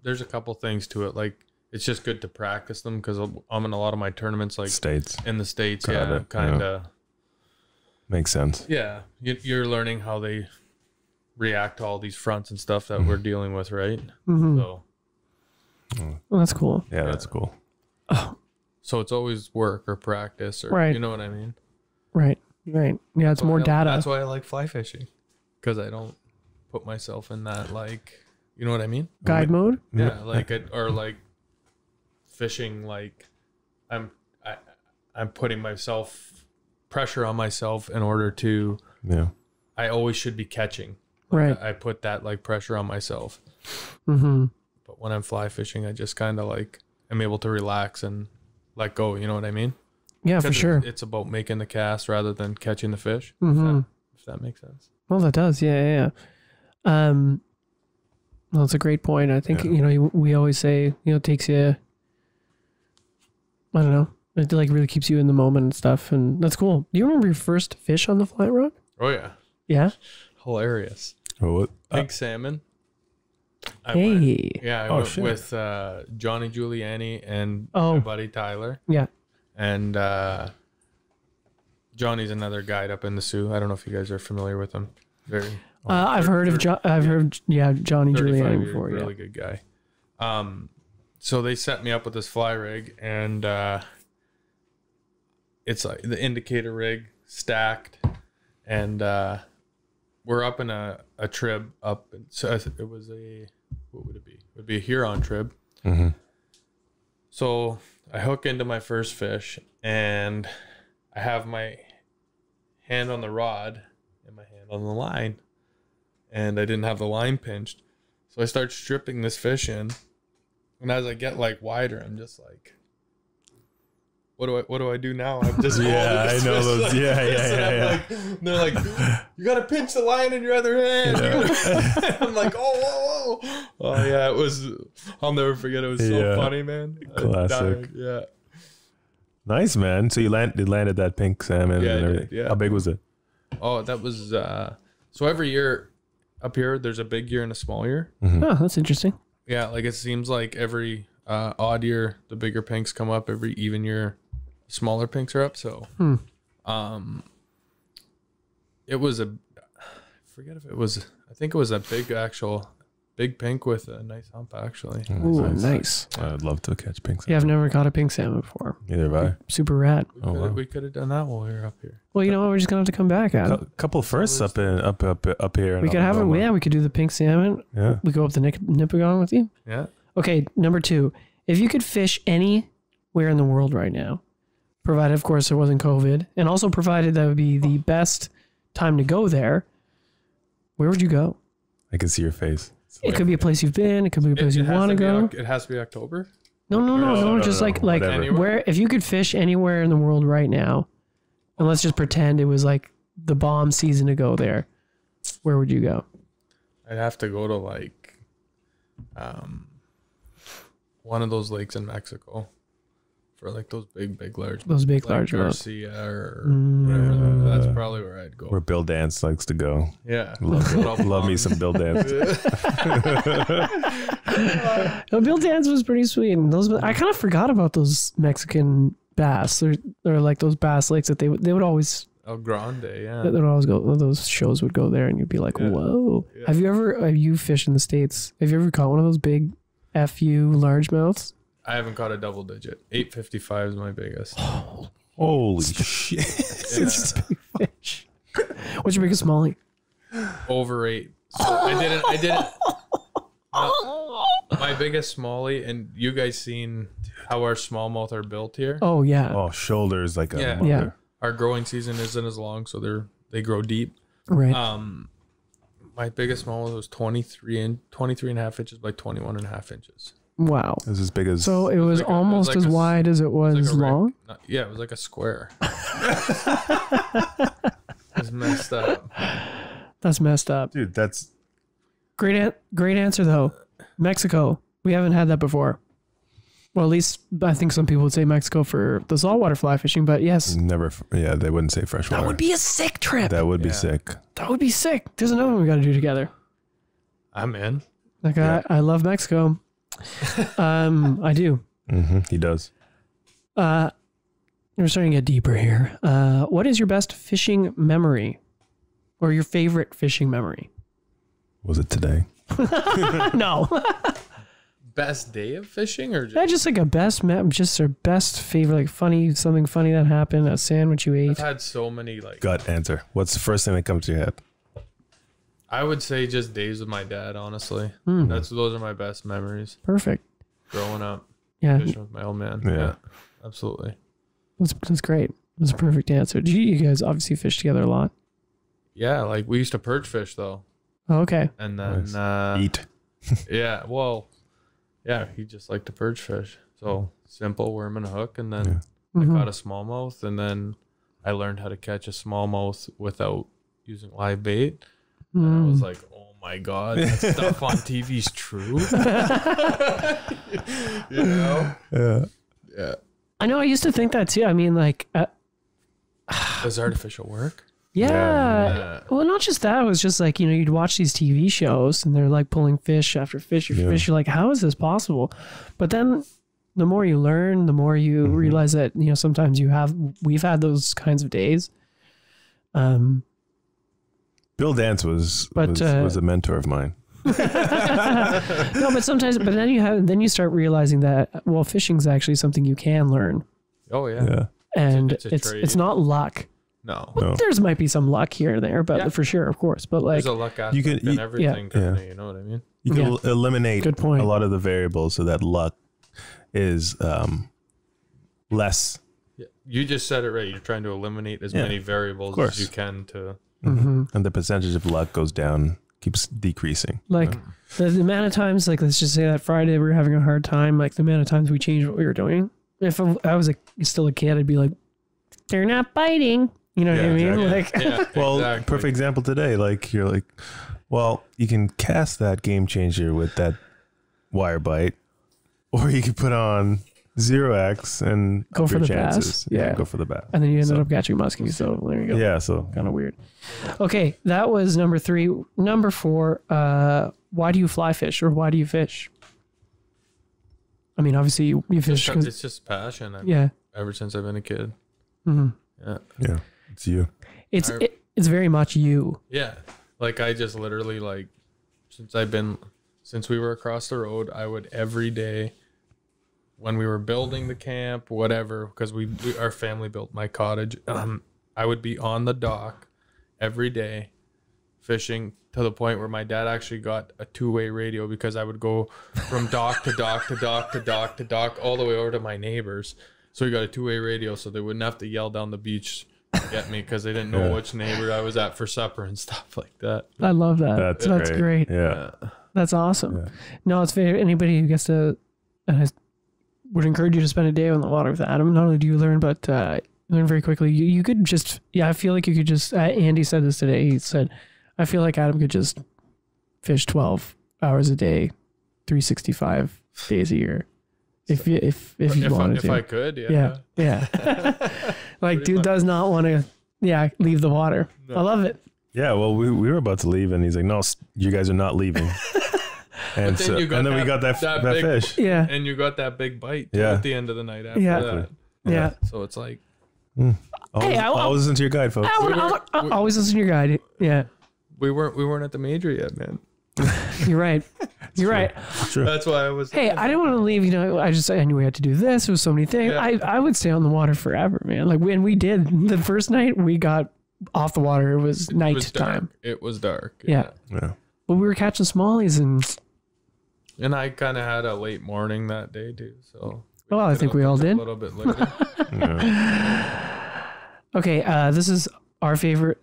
There's a couple things to it. Like it's just good to practice them because I'm in a lot of my tournaments, like States. in the States. Got it. Kind of makes sense. Yeah, you're learning how they react to all these fronts and stuff that we're dealing with, right? So, well, that's cool. Yeah, that's cool. Oh. So it's always work or practice, or you know what I mean? Right. Yeah, it's more data. That's why I like fly fishing, because I don't put myself in that, like, you know what I mean? Guide mode. Yeah, like or like fishing, like I'm putting pressure on myself in order to. Yeah. I always should be catching. Right. I put that like pressure on myself. But when I'm fly fishing, I just kind of like am able to relax and let go. You know what I mean? Yeah, for sure. It's about making the cast rather than catching the fish. If that makes sense. Well, that does. Yeah. Well, that's a great point. I think, we always say, it takes you, I don't know, it like really keeps you in the moment and stuff. And that's cool. Do you remember your first fish on the flat rod? Oh, yeah. Yeah? Hilarious. Oh, what? Big salmon. I Hey. went with Johnny Giuliani and my buddy Tyler. Yeah. And Johnny's another guide up in the Sioux. I don't know if you guys are familiar with him. I've heard Johnny Giuliani before. Really good guy. So they set me up with this fly rig, and it's like the indicator rig stacked, and we're up in a trib up. So it was what would it be? It would be a Huron trib. So I hook into my first fish, and I have my hand on the rod and my hand on the line, and I didn't have the line pinched. So I start stripping this fish in, and as I get like wider, I'm just like, what do I do now? I'm just I know those. Like, yeah. They're like, you gotta pinch the line in your other hand. I'm like, whoa. Oh yeah, it was. I'll never forget. It was so funny, man. Classic. Yeah. Nice, man. So you landed that pink salmon and everything. Yeah. How big was it? Oh, that was so every year up here there's a big year and a small year. Oh, that's interesting. Yeah, like it seems like every odd year the bigger pinks come up, every even year smaller pinks are up. So it was I think it was a big pink with a nice hump, actually. Ooh, nice. I'd love to catch pink salmon. Yeah, I've never caught a pink salmon before. Neither have I. Super rad. We could have done that while we were up here. Well, you know what? We're just gonna have to come back, Adam. Couple firsts up here. We could have it. Yeah, we could do the pink salmon. Yeah. We go up the Nipigon with you. Yeah. Okay, number 2. If you could fish anywhere in the world right now, provided, of course, it wasn't COVID, and also provided that would be the best time to go there, where would you go? I can see your face. It could be a place you've been. It could be a place you want to go. It has to be October? No. Just like whatever. where, if you could fish anywhere in the world right now, and let's just pretend it was like the bomb season to go there, where would you go? I'd have to go to like one of those lakes in Mexico for like those big large. Those big like large Garcia or whatever. That's probably where I'd go. Where Bill Dance likes to go. Yeah. Love me some Bill Dance. No, Bill Dance was pretty sweet. And I kind of forgot about those Mexican bass. They're like those bass lakes that they would always. El Grande, yeah. They would always go. Those shows would go there, and you'd be like, "Whoa!" Yeah. Have you fished in the States? Have you ever caught one of those big FU largemouths? I haven't caught a double digit. 855 is my biggest. Holy shit! It's a big fish. What's your biggest smallie? Over 8. So I didn't. My biggest smallie, and you guys seen how our smallmouth are built here? Oh yeah. Oh, shoulders like a mother. Yeah. Our growing season isn't as long, so they grow deep. Right. My biggest smallmouth was 23 and a half inches by 21 and a half inches. Wow. It was as big as. So it was almost as wide as it was long? Yeah, it was like a square. It's messed up. That's messed up. Dude, that's. Great answer, though. Mexico. We haven't had that before. Well, at least I think some people would say Mexico for the saltwater fly fishing, but yes. Never. Yeah, they wouldn't say freshwater. That would be a sick trip. That would be sick. That would be sick. There's another one we got to do together. I'm in. Like I love Mexico. I do. Mm-hmm, he does. We're starting to get deeper here. What is your best fishing memory, or your favorite fishing memory? Was it today? No. Best day of fishing, or just like a best just our best favorite, like something funny that happened, a sandwich you ate. I've had so many like gut answer. What's the first thing that comes to your head? I would say just days with my dad, honestly. Those are my best memories. Perfect. Growing up. Yeah. Fishing with my old man. Yeah. Absolutely. That's great. That's a perfect answer. You guys obviously fish together a lot. Yeah, like we used to perch fish though. Oh, okay. And then eat. Yeah, well, yeah, he just liked to perch fish. So simple worm and a hook, and then I caught a smallmouth, and then I learned how to catch a smallmouth without using live bait. And I was like, oh my God, that stuff on TV's true. You know? Yeah. Yeah. I know, I used to think that too. I mean, like... Does artificial work? Yeah. Well, not just that. It was just like, you'd watch these TV shows and they're like pulling fish after fish after fish. You're like, how is this possible? But then the more you learn, the more you realize that, sometimes we've had those kinds of days. Bill Dance was a mentor of mine. No, but then you start realizing that, well, fishing's actually something you can learn. Oh yeah. And it's not luck. No. Well, there's might be some luck here and there, but for sure, of course. But like, there's a luck aspect in everything. You know what I mean? You can eliminate a lot of the variables so that luck is less. Yeah. You just said it right. You're trying to eliminate as many variables as you can to. And the percentage of luck goes down, keeps decreasing. Like the amount of times, like let's just say that Friday we were having a hard time. Like the amount of times we changed what we were doing. If I was still a kid, I'd be like, "They're not biting." You know what I mean? Exactly. Like, well, perfect example today. Like you're like, well, you can cast that game changer with that wire bite, or you can put on 0x and go for the chances. bass. Yeah, go for the bass. And then you ended up catching musky. So there you go. Yeah, so kind of weird. Okay, that was number 3. Number 4. Why do you fly fish, or why do you fish? I mean, obviously you fish because it's just passion. Ever since I've been a kid. Yeah, it's you. It's very much you. Yeah, like I just literally since we were across the road, I would every day when we were building the camp, whatever, because our family built my cottage. I would be on the dock every day fishing to the point where my dad actually got a 2-way radio because I would go from dock to dock to dock to dock to dock all the way over to my neighbors. So he got a 2-way radio so they wouldn't have to yell down the beach to get me because they didn't know which neighbor I was at for supper and stuff like that. I love that. That's great. Yeah. That's awesome. Yeah. No, it's very, anybody who gets to, and I would encourage you to spend a day on the water with Adam. Not only do you learn, but you learn very quickly. You could just, I feel like you could just, Andy said this today. He said, I feel like Adam could just fish 12 hours a day, 365 days a year. If you wanted to. If I could, yeah. Like, dude does not want to, leave the water. No. I love it. Yeah, well, we were about to leave, and he's like, "No, you guys are not leaving." And then we got that big fish. Yeah, and you got that big bite at the end of the night after that. Yeah. So it's like, always listen to your guide, folks. Always listen to your guide. Yeah. We weren't at the major yet, man. You're right. You're right. True. That's why I was. Hey, I didn't want to leave. I knew we had to do this. There was so many things. Yeah. I would stay on the water forever, man. Like when we did the first night, we got off the water. It was night time. It was dark. Yeah. But we were catching smallies and I kind of had a late morning that day too. So. Well, I think we all did. A little bit later. Okay, this is our favorite.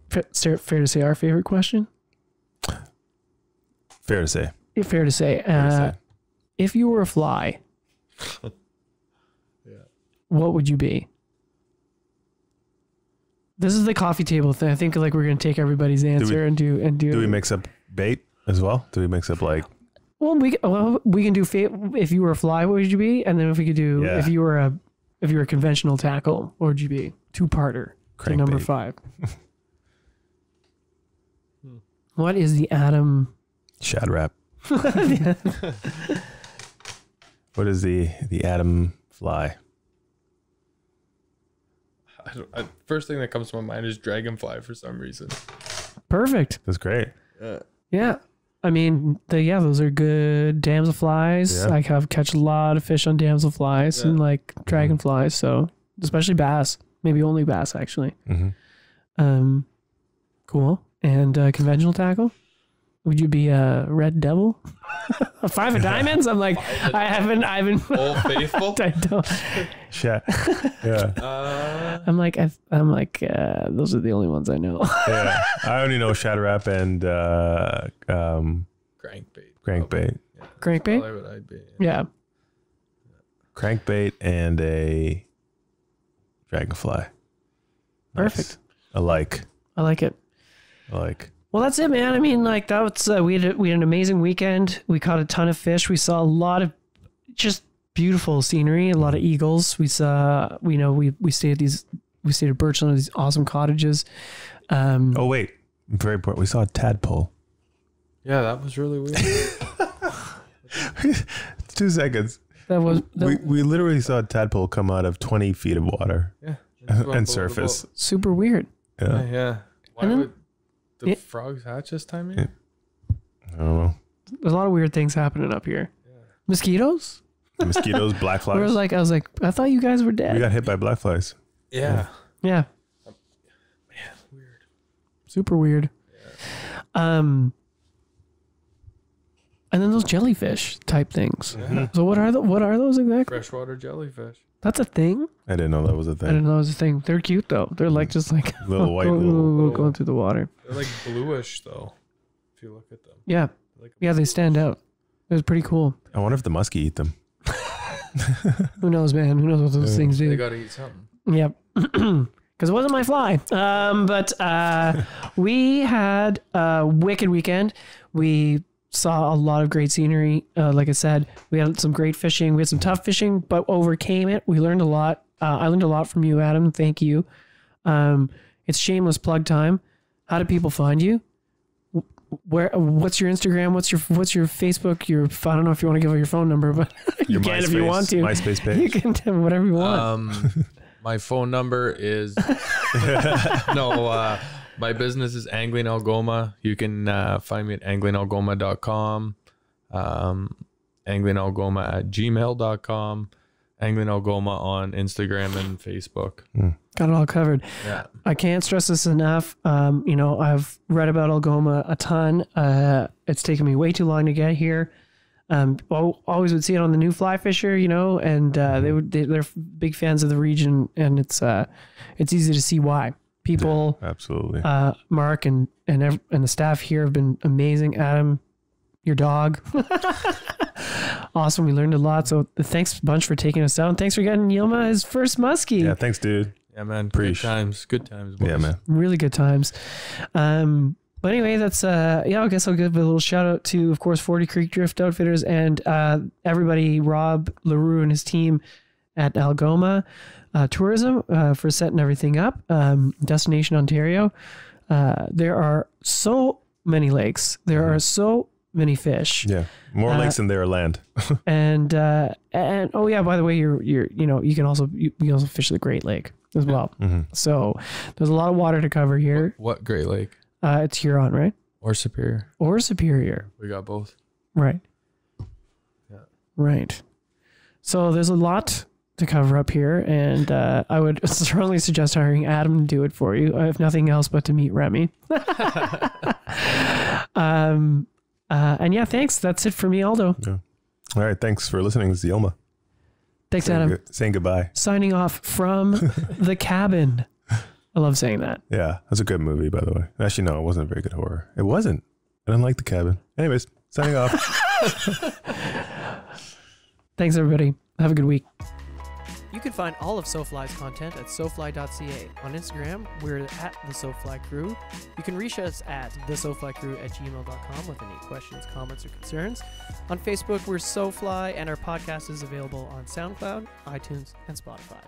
Fair to say our favorite question. Fair to say. Fair to say. If you were a fly, what would you be? This is the coffee table thing. I think like we're gonna take everybody's answer and do. Do we mix up bait as well? Do we mix up like? Well, we can do if you were a fly, what would you be? And then if we could do if you were a conventional tackle, what would you be? 2-parter. To number 5. What is the Adam? Shad wrap. What is the Adam fly? First thing that comes to my mind is dragonfly for some reason. Perfect. That's great. Yeah. I mean, those are good damselflies. I catch a lot of fish on damselflies and like dragonflies. So especially bass, maybe only bass actually. Cool. And conventional tackle? Would you be a red devil? A 5 of diamonds? I'm like, I've been Old Faithful. I don't. Shit. Yeah. I'm like, those are the only ones I know. Yeah. I only know shad wrap and crankbait. Crankbait. Yeah, Crankbait? what I'd be. Yeah. Crankbait and a dragonfly. Perfect. Nice. I like it. Well, that's it, man. I mean, like that was we had an amazing weekend. We caught a ton of fish. We saw a lot of just beautiful scenery, a lot of eagles. We saw, we stayed at Birchland, these awesome cottages. Oh wait, very important. We saw a tadpole. Yeah, that was really weird. 2 seconds. We literally saw a tadpole come out of 20 feet of water. Yeah, and surface. Super weird. Yeah. Why would the frogs hatch this time? I don't know. There's a lot of weird things happening up here. Yeah. Mosquitoes? Mosquitoes, black flies. I was like, I thought you guys were dead. We got hit by black flies. Yeah. Yeah. Man, weird. Super weird. Yeah. And then those jellyfish type things. Yeah. So what are those exactly? Freshwater jellyfish. That's a thing? I didn't know that was a thing. I didn't know it was a thing. They're cute though. They're like just like little white going through the water. They're like bluish though, if you look at them. Yeah. They stand out. It was pretty cool. I wonder if the musky eat them. Who knows, man? Who knows what those things do? They gotta eat something. Yep. Because it wasn't my fly. But we had a wicked weekend. We saw a lot of great scenery. Like I said, we had some great fishing. We had some tough fishing, but overcame it. We learned a lot. I learned a lot from you, Adam. Thank you. It's shameless plug time. How do people find you? What's your Instagram? What's your Facebook? I don't know if you want to give out your phone number, but you can if you want to. MySpace page. You can do whatever you want. My phone number is my business is Angling Algoma. You can find me at anglingalgoma.com, anglingalgoma@gmail.com, Angling Algoma on Instagram and Facebook. Got it all covered. Yeah. I can't stress this enough. I've read about Algoma a ton. It's taken me way too long to get here. Always would see it on the New Fly Fisher, and they're big fans of the region, and it's easy to see why. People, absolutely. Mark and the staff here have been amazing. Adam, your dog, awesome. We learned a lot. So thanks a bunch for taking us down. Thanks for getting Yilma his first muskie. Yeah, thanks, dude. Yeah, man. Good times, boys. Yeah, man. Really good times. But anyway, that's I guess I'll give a little shout out to, of course, 40 Creek Drift Outfitters and everybody, Rob LaRue and his team at Algoma Tourism for setting everything up. Destination Ontario. There are so many lakes. There are so many fish. Yeah, more lakes than there are land. and oh yeah, by the way, you can also fish the Great Lake as well. Mm-hmm. So there's a lot of water to cover here. What Great Lake? It's Huron, right? Or Superior. We got both. Right. Yeah. Right. So there's a lot to cover up here, and I would strongly suggest hiring Adam to do it for you, if nothing else but to meet Remy. And yeah, thanks. That's it for me, Aldo. Yeah. All right. Thanks for listening. This is Yilma. Thanks, Adam. Saying goodbye. Signing off from the cabin. I love saying that. Yeah. That's a good movie, by the way. Actually, no, it wasn't a very good horror. It wasn't. I didn't like The Cabin. Anyways, signing off. Thanks, everybody. Have a good week. You can find all of SoFly's content at sofly.ca. On Instagram, we're at the SoFly Crew. You can reach us at thesoflycrew@gmail.com with any questions, comments, or concerns. On Facebook, we're SoFly, and our podcast is available on SoundCloud, iTunes, and Spotify.